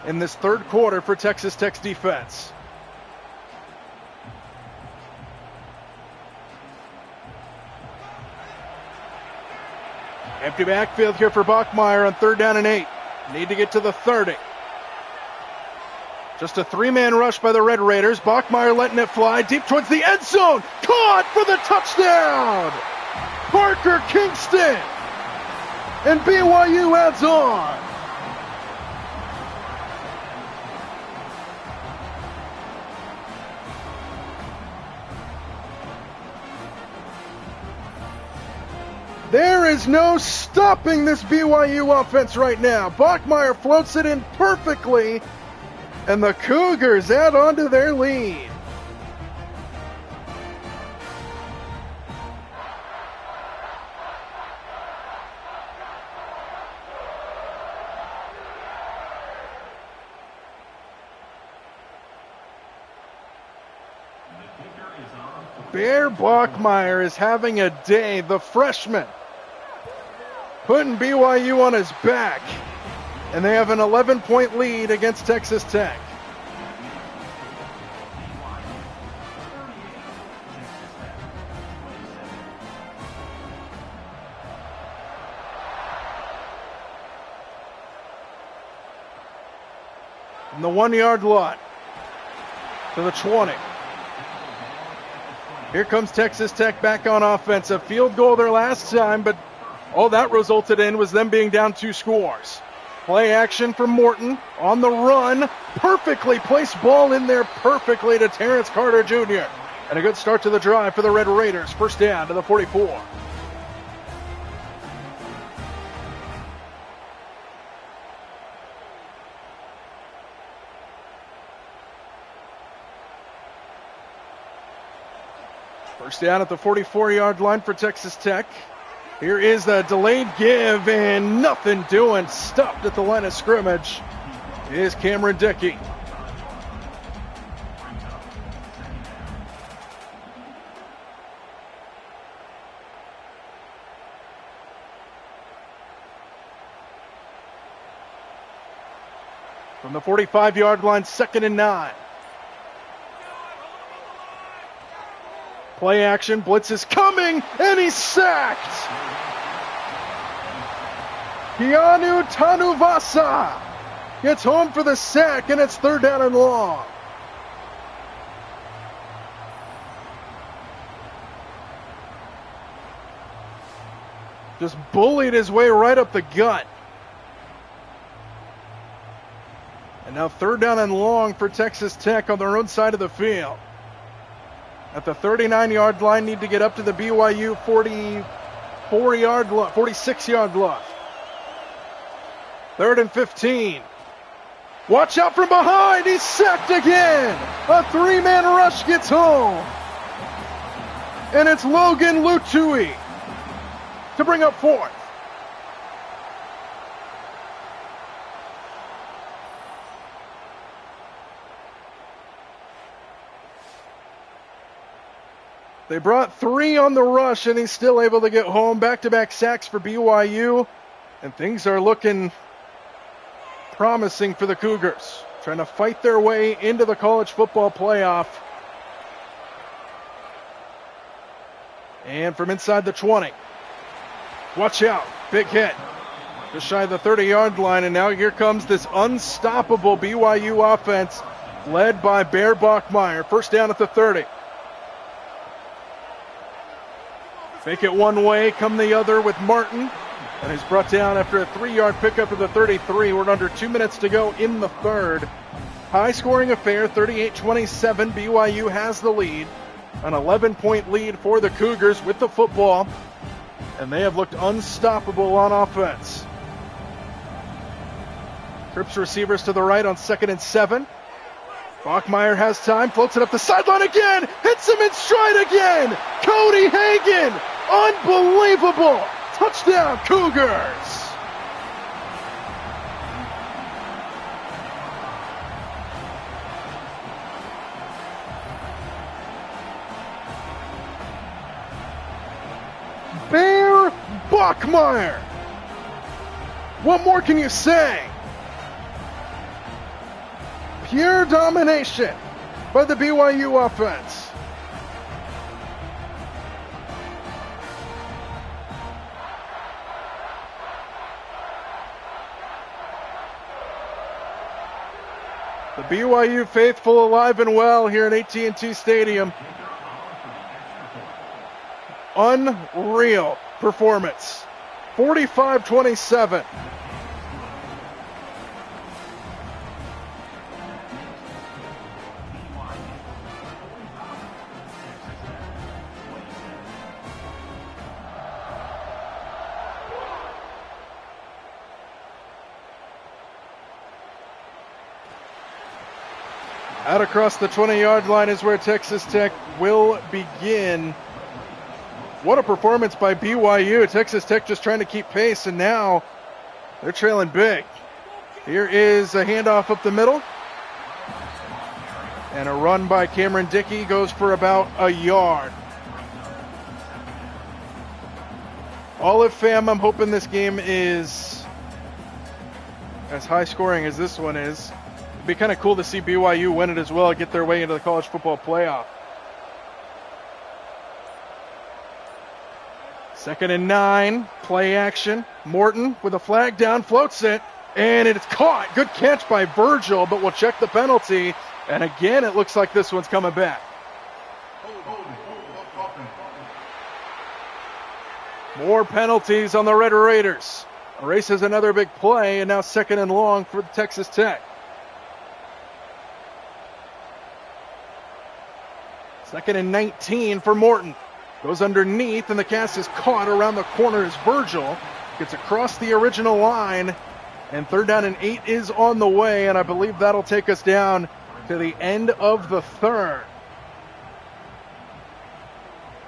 in this third quarter for Texas Tech's defense. Empty backfield here for Bachmeier on 3rd down and 8. Need to get to the 30. Just a 3-man rush by the Red Raiders. Bachmeier letting it fly deep towards the end zone. Caught for the touchdown. Parker Kingston. And BYU adds on. There is no stopping this BYU offense right now. Bachmeier floats it in perfectly. And the Cougars add on to their lead. Bear Bachmeier is having a day. The freshman putting BYU on his back. And they have an 11-point lead against Texas Tech. From the 1-yard line to the 20. Here comes Texas Tech back on offense. A field goal their last time, but all that resulted in was them being down 2 scores. Play action from Morton on the run. Perfectly placed ball in there perfectly to Terrence Carter Jr. And a good start to the drive for the Red Raiders. First down to the 44. First down at the 44-yard line for Texas Tech. Here is the delayed give, and nothing doing. Stopped at the line of scrimmage is Cameron Dickey. From the 45-yard line, 2nd and 9. Play action, blitz is coming, and he's sacked. Keanu Tanuvasa gets home for the sack, and it's 3rd down and long. Just bullied his way right up the gut. And now 3rd down and long for Texas Tech on their own side of the field. At the 39-yard line, need to get up to the BYU 46-yard line. 3rd and 15. Watch out from behind. He's sacked again. A 3-man rush gets home. And it's Logan Lutui to bring up 4th. They brought 3 on the rush, and he's still able to get home. Back-to-back sacks for BYU, and things are looking promising for the Cougars. Trying to fight their way into the college football playoff. And from inside the 20. Watch out. Big hit. Just shy of the 30-yard line, and now here comes this unstoppable BYU offense led by Bear Bachmeier. First down at the 30. Fake it one way, come the other with Martin. And he's brought down after a 3-yard pickup to the 33. We're under 2 minutes to go in the third. High-scoring affair, 38-27. BYU has the lead. An 11-point lead for the Cougars with the football. And they have looked unstoppable on offense. Trips receivers to the right on 2nd and 7. Bachmeier has time, floats it up the sideline again, hits him in stride again. Cody Hagan, unbelievable. Touchdown, Cougars. Bear Bachmeier. What more can you say? Pure domination by the BYU offense. The BYU faithful alive and well here at AT&T Stadium. Unreal performance. 45-27. Out across the 20-yard line is where Texas Tech will begin. What a performance by BYU. Texas Tech just trying to keep pace, and now they're trailing big. Here is a handoff up the middle. And a run by Cameron Dickey goes for about a yard. Olive fam, I'm hoping this game is as high scoring as this one is. It'd be kind of cool to see BYU win it as well, get their way into the college football playoff. 2nd and 9, play action. Morton with a flag down, floats it, and it's caught. Good catch by Virgil, but we'll check the penalty. And again, it looks like this one's coming back. More penalties on the Red Raiders. Erases another big play, and now 2nd and long for Texas Tech. 2nd and 19 for Morton. Goes underneath, and the cast is caught. Around the corner is Virgil. Gets across the original line, and 3rd down and 8 is on the way, and I believe that'll take us down to the end of the third.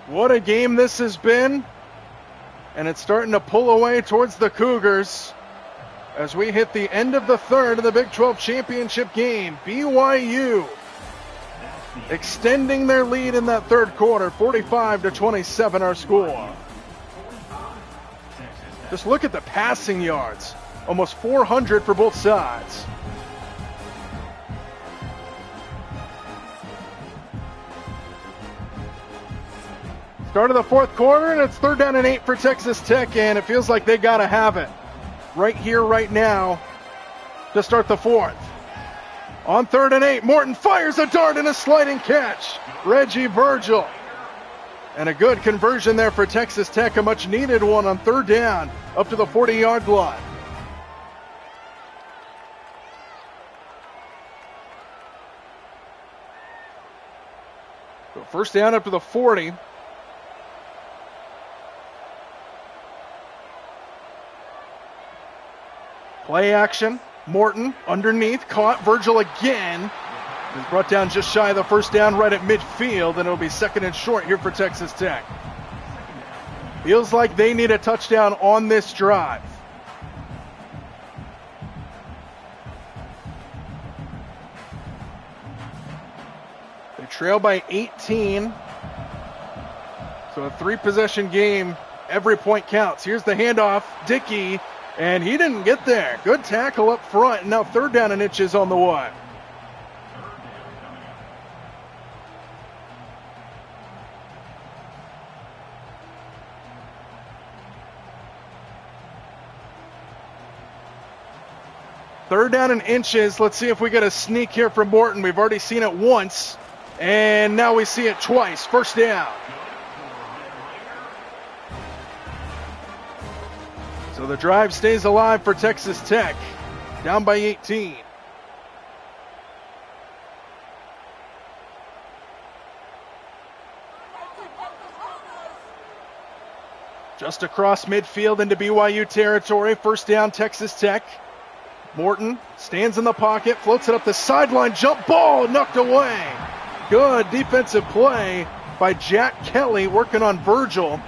What a game this has been, and it's starting to pull away towards the Cougars as we hit the end of the third of the Big 12 championship game. BYU extending their lead in that third quarter, 45-27 our score. Just look at the passing yards, almost 400 for both sides. Start of the fourth quarter, and it's 3rd down and 8 for Texas Tech, and it feels like they got to have it right here, right now to start the fourth. On 3rd and 8, Morton fires a dart and a sliding catch. Reggie Virgil. And a good conversion there for Texas Tech, a much needed one on 3rd down, up to the 40-yard line. So 1st down up to the 40. Play action. Morton underneath, caught. Virgil again. Is brought down just shy of the 1st down right at midfield, and it'll be 2nd and short here for Texas Tech. Feels like they need a touchdown on this drive. They trail by 18. So a 3-possession game, every point counts. Here's the handoff, Dickey. And he didn't get there. Good tackle up front. And now 3rd down and inches on the way. 3rd down and inches. Let's see if we get a sneak here from Morton. We've already seen it once, and now we see it twice. 1st down. So the drive stays alive for Texas Tech. Down by 18. Just across midfield into BYU territory. 1st down, Texas Tech. Morton stands in the pocket, floats it up the sideline, jump ball, knocked away. Good defensive play by Jack Kelly working on Virgil.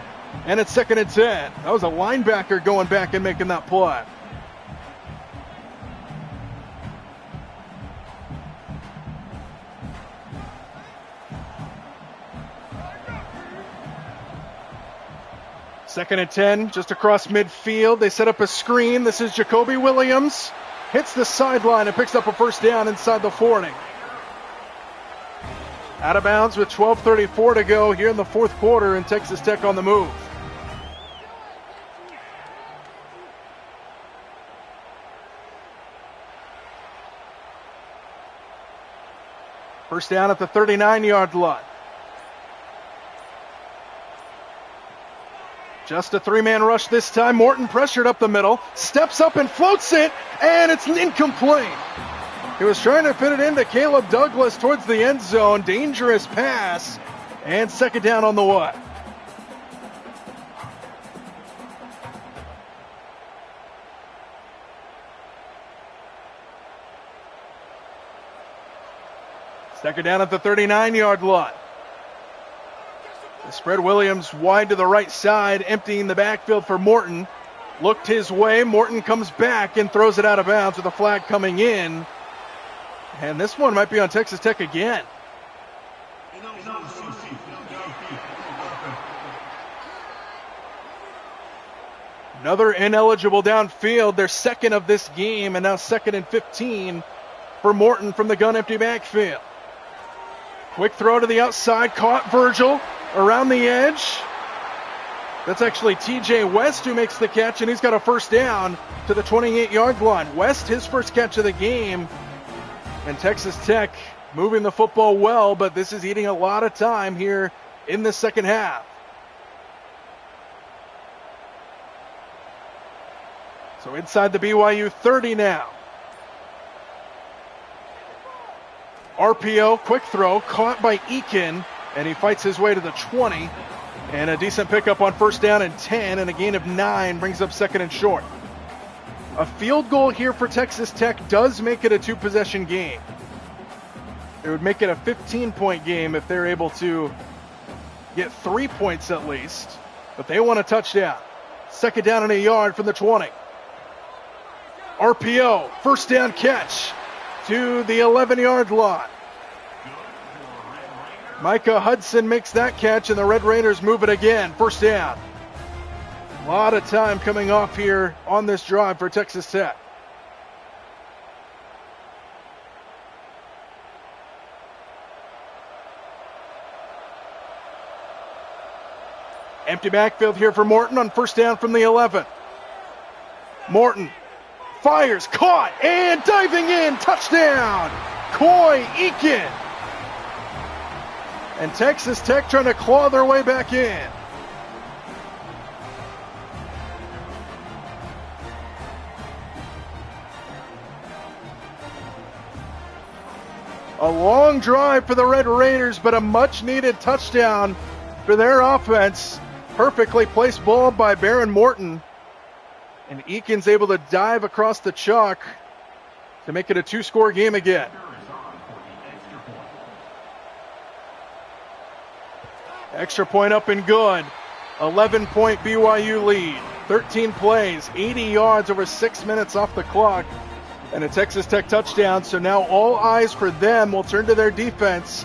And it's 2nd and 10. That was a linebacker going back and making that play. Second and 10, just across midfield. They set up a screen. This is Jacoby Williams. Hits the sideline and picks up a 1st down inside the 40. Out of bounds with 12:34 to go here in the 4th quarter, and Texas Tech on the move. First down at the 39-yard line. Just a 3-man rush this time. Morton pressured up the middle, steps up and floats it, and it's incomplete. He was trying to fit it into Caleb Douglas towards the end zone. Dangerous pass, and 2nd down on the way. Second down at the 39-yard line. They spread Williams wide to the right side, emptying the backfield for Morton. Looked his way. Morton comes back and throws it out of bounds with a flag coming in. And this one might be on Texas Tech again. Another ineligible downfield. Their 2nd of this game, and now 2nd and 15 for Morton from the gun empty backfield. Quick throw to the outside, caught Virgil around the edge. That's actually TJ West who makes the catch, and he's got a 1st down to the 28-yard line. West, his 1st catch of the game. And Texas Tech moving the football well, but this is eating a lot of time here in the 2nd half. So inside the BYU 30 now. RPO, quick throw, caught by Eakin, and he fights his way to the 20. And a decent pickup on 1st down and 10, and a gain of 9 brings up 2nd and short. A field goal here for Texas Tech does make it a 2-possession game. It would make it a 15-point game if they're able to get 3 points at least. But they want a touchdown. 2nd down and a yard from the 20. RPO, 1st down catch to the 11-yard line. Micah Hudson makes that catch, and the Red Raiders move it again. 1st down. A lot of time coming off here on this drive for Texas Tech. Empty backfield here for Morton on 1st down from the 11. Morton fires, caught, and diving in, touchdown, Coy Eakin. And Texas Tech trying to claw their way back in. A long drive for the Red Raiders, but a much-needed touchdown for their offense. Perfectly placed ball by Baron Morton. And Eakin's able to dive across the chalk to make it a 2-score game again. Extra point up and good. 11-point BYU lead. 13 plays, 80 yards over 6 minutes off the clock. And a Texas Tech touchdown. So now all eyes for them will turn to their defense.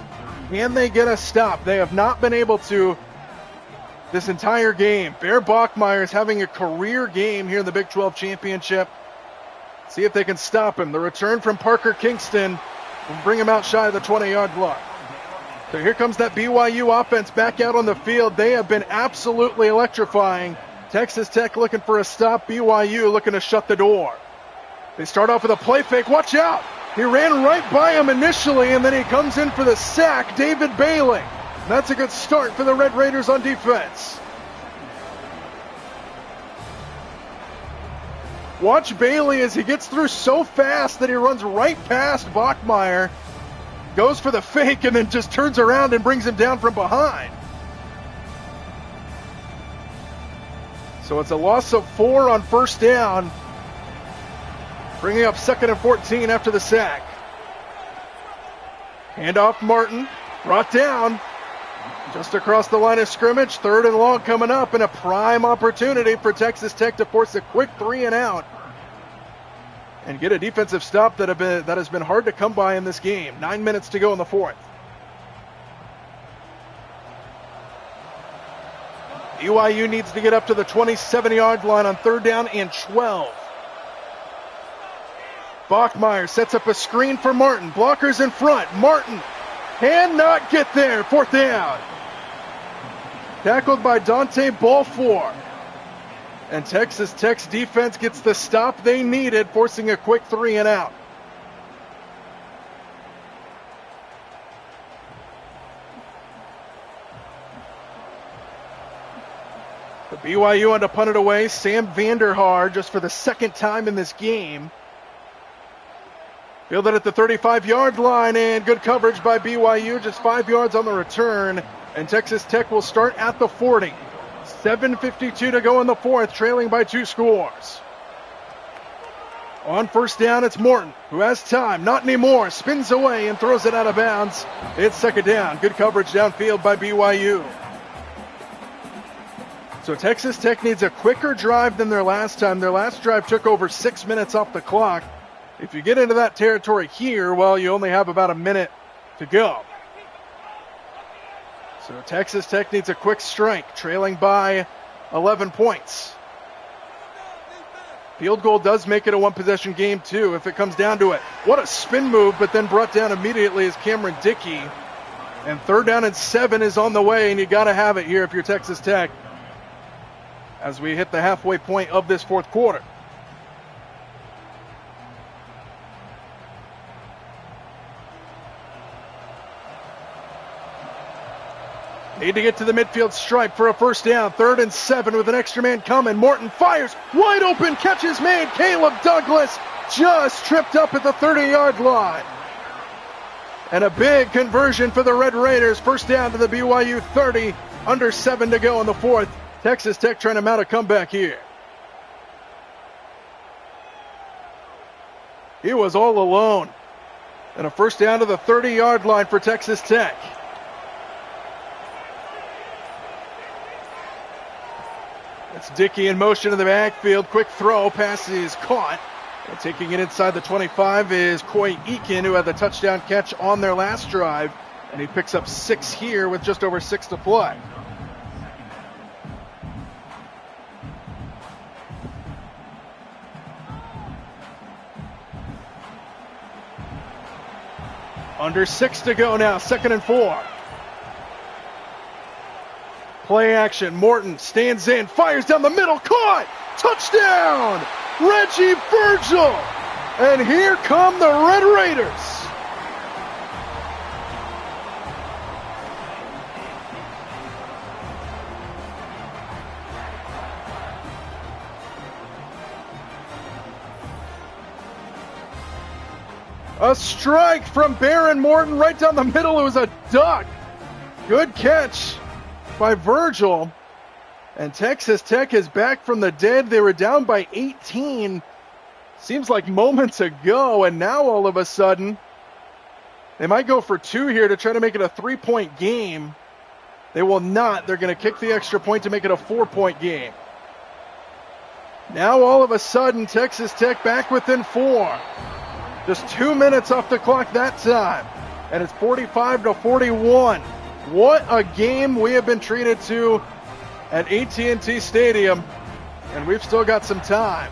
Can they get a stop? They have not been able to this entire game. Bear Bachmeier is having a career game here in the Big 12 Championship. See if they can stop him. The return from Parker Kingston will bring him out shy of the 20-yard line. So here comes that BYU offense back out on the field. They have been absolutely electrifying. Texas Tech looking for a stop. BYU looking to shut the door. They start off with a play fake. Watch out. He ran right by him initially, and then he comes in for the sack, David Bailey. And that's a good start for the Red Raiders on defense. Watch Bailey as he gets through so fast that he runs right past Bachmeier, goes for the fake, and then just turns around and brings him down from behind. So it's a loss of 4 on first down, bringing up 2nd and 14 after the sack. Handoff Martin, brought down just across the line of scrimmage. 3rd and long coming up, and a prime opportunity for Texas Tech to force a quick 3 and out and get a defensive stop that has been hard to come by in this game. 9 minutes to go in the 4th. BYU needs to get up to the 27-yard line on 3rd down and 12. Bachmeier sets up a screen for Martin. Blockers in front. Martin cannot get there. 4th down. Tackled by Dante Balfour. And Texas Tech's defense gets the stop they needed, forcing a quick 3 and out. The BYU on to punt it away. Sam Vanderhaar, just for the 2nd time in this game. Fielded at the 35-yard line, and good coverage by BYU, just 5 yards on the return. And Texas Tech will start at the 40. 7:52 to go in the 4th, trailing by 2 scores. On first down, it's Morton, who has time. Not anymore. Spins away and throws it out of bounds. It's 2nd down. Good coverage downfield by BYU. So Texas Tech needs a quicker drive than their last time. Their last drive took over 6 minutes off the clock. If you get into that territory here, well, you only have about a minute to go. So Texas Tech needs a quick strike, trailing by 11 points. Field goal does make it a 1-possession game, too, if it comes down to it. What a spin move, but then brought down immediately is Cameron Dickey. And 3rd down and 7 is on the way, and you got to have it here if you're Texas Tech as we hit the halfway point of this 4th quarter. Need to get to the midfield stripe for a first down. 3rd and 7 with an extra man coming. Morton fires. Wide open. Catch is made. Caleb Douglas just tripped up at the 30-yard line. And a big conversion for the Red Raiders. First down to the BYU 30. Under 7 to go in the 4th. Texas Tech trying to mount a comeback here. He was all alone. And a first down to the 30-yard line for Texas Tech. It's Dickey in motion in the backfield. Quick throw. Pass is caught. And taking it inside the 25 is Coy Eakin, who had the touchdown catch on their last drive. And he picks up 6 here with just over 6 to play. Under 6 to go now. 2nd and 4. Play action. Morton stands in, fires down the middle, caught! Touchdown! Reggie Virgil! And here come the Red Raiders. A strike from Baron Morton right down the middle. It was a duck. Good catch by Virgil. And Texas Tech is back from the dead. They were down by 18. Seems like moments ago. And now all of a sudden, they might go for 2 here to try to make it a 3-point game. They will not. They're going to kick the extra point to make it a 4-point game. Now all of a sudden, Texas Tech back within 4. Just 2 minutes off the clock that time. And it's 45-41. What a game we have been treated to at AT&T Stadium. And we've still got some time.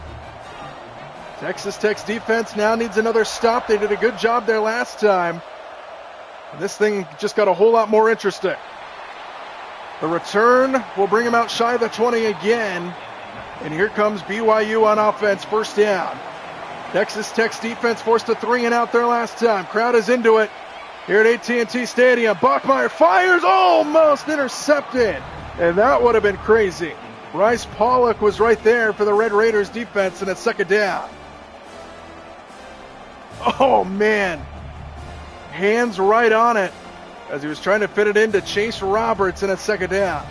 Texas Tech's defense now needs another stop. They did a good job there last time. And this thing just got a whole lot more interesting. The return will bring him out shy of the 20 again. And here comes BYU on offense, first down. Texas Tech's defense forced a 3-and-out there last time. Crowd is into it here at AT&T Stadium. Bachmeier fires, almost intercepted. And that would have been crazy. Bryce Pollock was right there for the Red Raiders defense, and it's second down. Oh, man. Hands right on it as he was trying to fit it into Chase Roberts, and it's second down.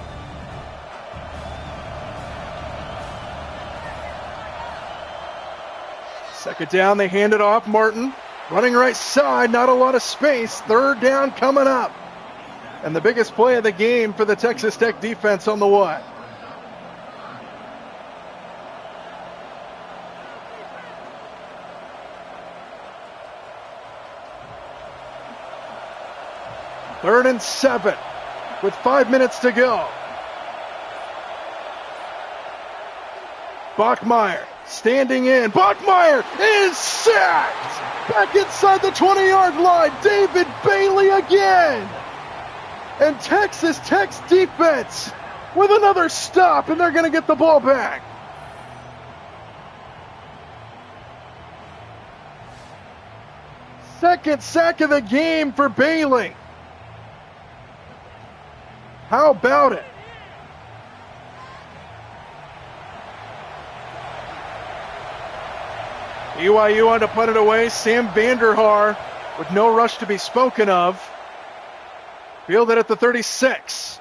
Second down, they hand it off. Martin running right side, not a lot of space. Third down coming up. And the biggest play of the game for the Texas Tech defense on the way. Third and 7 with 5 minutes to go. Bachmeier standing in. Bachmeier is sacked. Back inside the 20-yard line. David Bailey again. And Texas Tech's defense with another stop, and they're going to get the ball back. Second sack of the game for Bailey. How about it? BYU on to punt it away. Sam Vanderhaar with no rush to be spoken of. Fielded at the 36.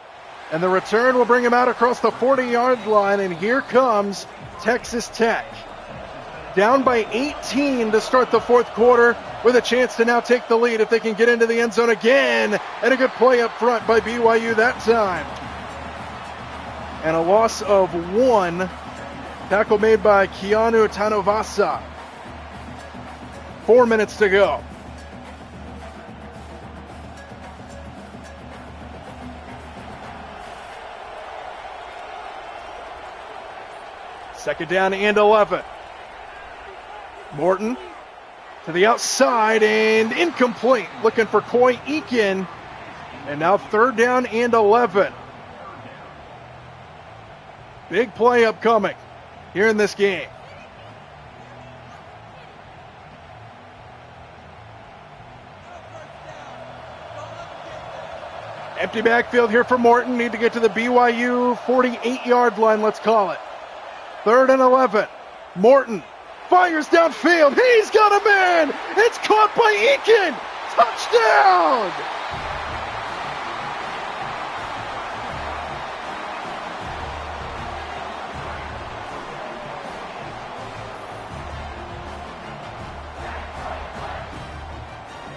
And the return will bring him out across the 40-yard line. And here comes Texas Tech. Down by 18 to start the fourth quarter with a chance to now take the lead if they can get into the end zone again. And a good play up front by BYU that time. And a loss of 1. Tackle made by Keanu Tanovasa. 4 minutes to go. Second down and 11. Morton to the outside and incomplete. Looking for Coy Eakin. And now third down and 11. Big play upcoming here in this game. Empty backfield here for Morton. Need to get to the BYU 48-yard line, let's call it. Third and 11. Morton fires downfield. He's got a man. It's caught by Eakin. Touchdown!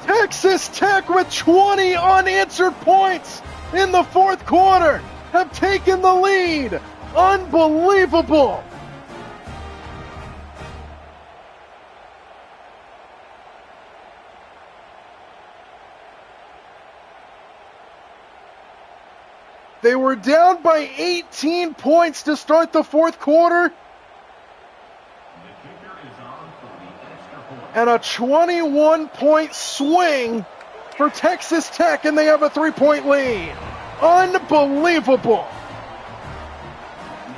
Texas Tech with 20 unanswered points in the fourth quarter have taken the lead. Unbelievable. They were down by 18 points to start the fourth quarter. And a 21-point swing for Texas Tech, and they have a 3-point lead. Unbelievable.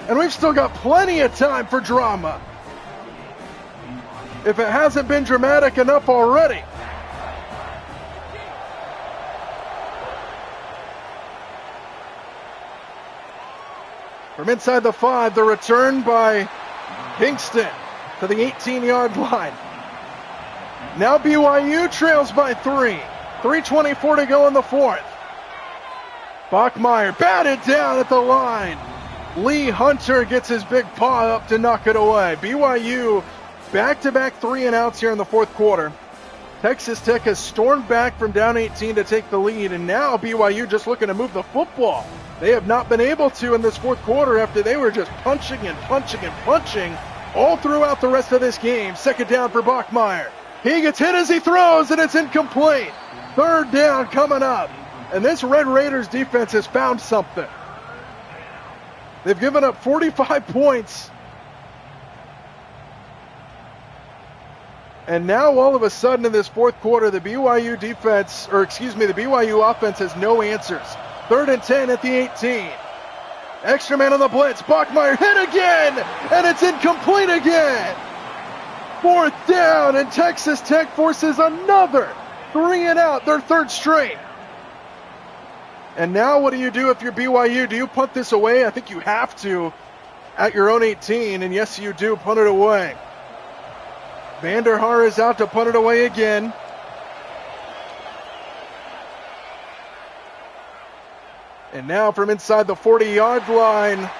And we've still got plenty of time for drama, if it hasn't been dramatic enough already. From inside the 5, the return by Kingston to the 18-yard line. Now BYU trails by 3. 3:24 to go in the fourth. Bachmeier batted down at the line. Lee Hunter gets his big paw up to knock it away. BYU back-to-back 3-and-outs here in the fourth quarter. Texas Tech has stormed back from down 18 to take the lead, and now BYU just looking to move the football. They have not been able to in this fourth quarter after they were just punching and punching and punching all throughout the rest of this game. Second down for Bachmeier. He gets hit as he throws, and it's incomplete. Third down coming up. And this Red Raiders defense has found something. They've given up 45 points. And now all of a sudden in this fourth quarter, the BYU offense has no answers. Third and 10 at the 18. Extra man on the blitz. Bachmeier hit again, and it's incomplete again. Fourth down, and Texas Tech forces another 3 and out, their third straight. And now what do you do if you're BYU? Do you punt this away? I think you have to at your own 18, and yes, you do punt it away. Vanderhaar is out to punt it away again. And now from inside the 40-yard line,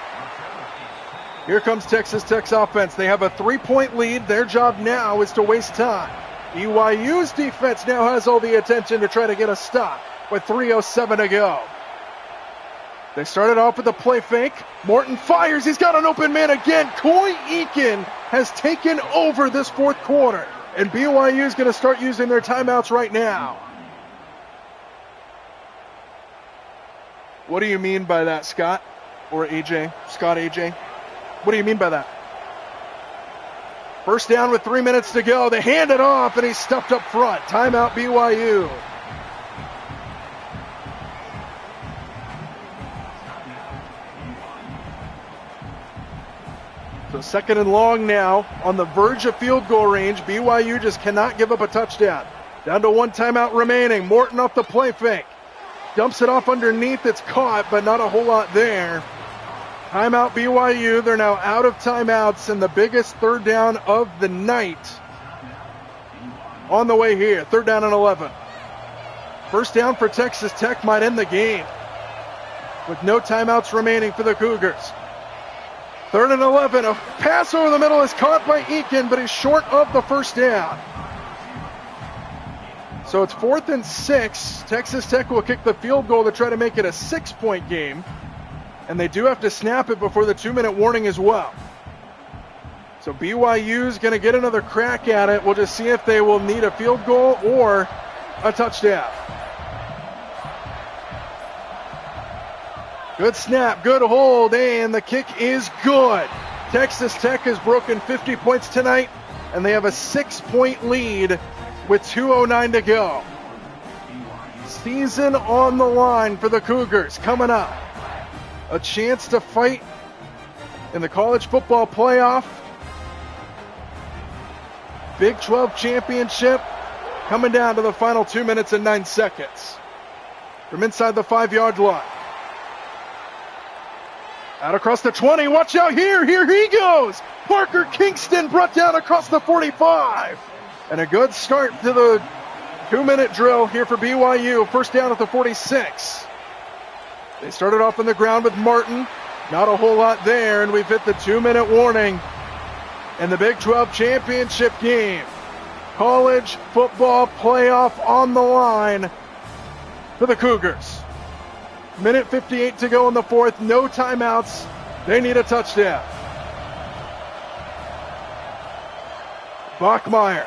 here comes Texas Tech's offense. They have a 3-point lead. Their job now is to waste time. BYU's defense now has all the attention to try to get a stop with 3:07 to go. They started off with a play fake. Morton fires. He's got an open man again. Coy Eakin has taken over this fourth quarter. And BYU is going to start using their timeouts right now. What do you mean by that, Scott? Or AJ? Scott, AJ? What do you mean by that? First down with 3 minutes to go. They hand it off, and he's stuffed up front. Timeout BYU. So second and long now, on the verge of field goal range. BYU just cannot give up a touchdown. Down to one timeout remaining. Morton off the play fake. Dumps it off underneath. It's caught, but not a whole lot there. Timeout BYU. They're now out of timeouts, and the biggest third down of the night on the way here. Third down and 11. First down for Texas Tech might end the game with no timeouts remaining for the Cougars. Third and 11. A pass over the middle is caught by Eakin, but he's short of the first down. So it's 4th and 6. Texas Tech will kick the field goal to try to make it a 6-point game. And they do have to snap it before the 2-minute warning as well. So BYU's going to get another crack at it. We'll just see if they will need a field goal or a touchdown. Good snap, good hold, and the kick is good. Texas Tech has broken 50 points tonight, and they have a 6-point lead with 2:09 to go. Season on the line for the Cougars coming up. A chance to fight in the college football playoff. Big 12 championship coming down to the final 2 minutes and 9 seconds. From inside the 5-yard line. Out across the 20. Watch out here. Here he goes. Parker Kingston brought down across the 45. And a good start to the 2-minute drill here for BYU. First down at the 46. They started off on the ground with Martin. Not a whole lot there, and we've hit the 2-minute warning in the Big 12 championship game. College football playoff on the line for the Cougars. Minute 58 to go in the fourth. No timeouts. They need a touchdown. Bachmeier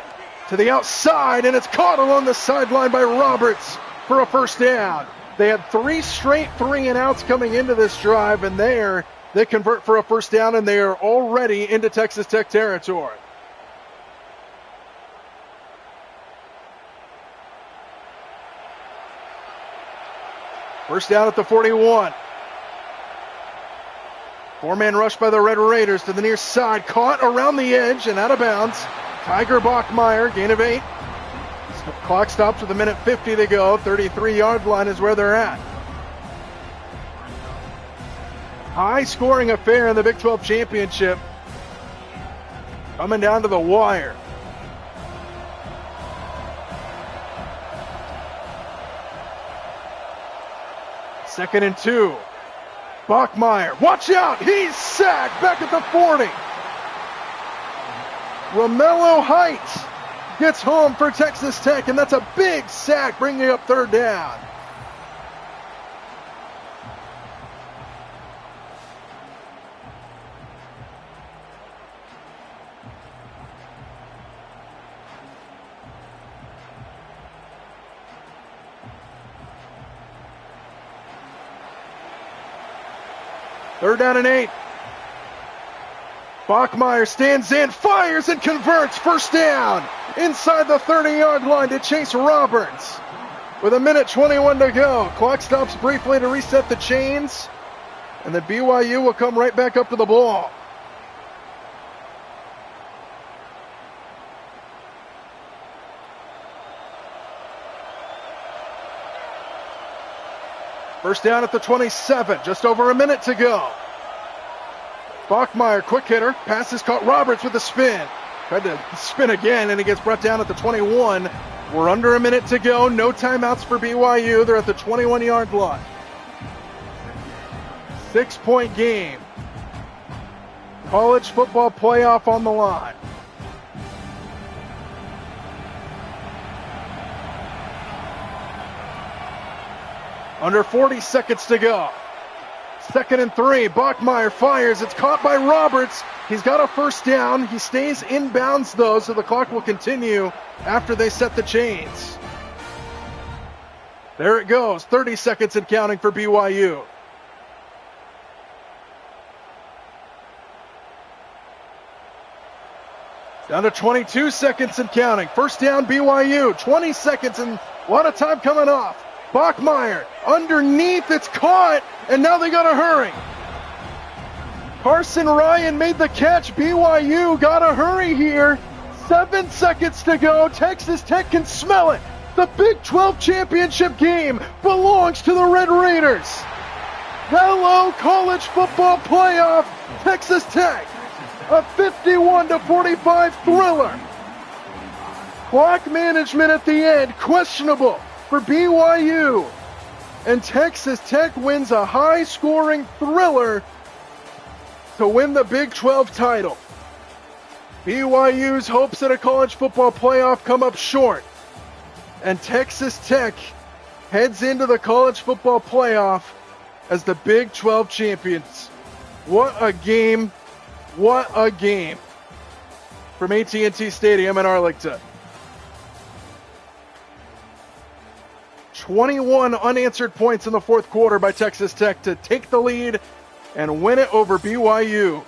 to the outside, and it's caught along the sideline by Roberts for a first down. They had 3 straight 3-and-outs coming into this drive, and there they convert for a first down, and they are already into Texas Tech territory. First down at the 41. 4-man rush by the Red Raiders to the near side. Caught around the edge and out of bounds. Tiger Bachmeier, gain of 8. Clock stops with a minute 50 to go. 33-yard line is where they're at. High-scoring affair in the Big 12 championship. Coming down to the wire. Second and 2. Bachmeier, watch out! He's sacked back at the 40. Romello Heights gets home for Texas Tech, and that's a big sack, bringing up third down. Third down and 8. Bachmeier stands in, fires, and converts. First down inside the 30-yard line to Chase Roberts. With a minute 21 to go. Clock stops briefly to reset the chains, and then BYU will come right back up to the ball. First down at the 27, just over a minute to go. Bachmeier, quick hitter, pass is caught. Roberts with a spin. Tried to spin again, and he gets brought down at the 21. We're under a minute to go. No timeouts for BYU. They're at the 21-yard line. 6-point game. College football playoff on the line. Under 40 seconds to go. 2nd and 3. Bachmeier fires. It's caught by Roberts. He's got a first down. He stays inbounds, though, so the clock will continue after they set the chains. There it goes. 30 seconds and counting for BYU. Down to 22 seconds and counting. First down, BYU. 20 seconds and a lot of time coming off. Bachmeier underneath, it's caught, and now they gotta hurry. Carson Ryan made the catch. BYU gotta hurry here. 7 seconds to go. Texas Tech can smell it. The Big 12 championship game belongs to the Red Raiders. Hello, college football playoff. Texas Tech, a 51-45 thriller. Clock management at the end, questionable for BYU. And Texas Tech wins a high-scoring thriller to win the Big 12 title. BYU's hopes at a college football playoff come up short. And Texas Tech heads into the college football playoff as the Big 12 champions. What a game. What a game from AT&T Stadium in Arlington. 21 unanswered points in the fourth quarter by Texas Tech to take the lead and win it over BYU.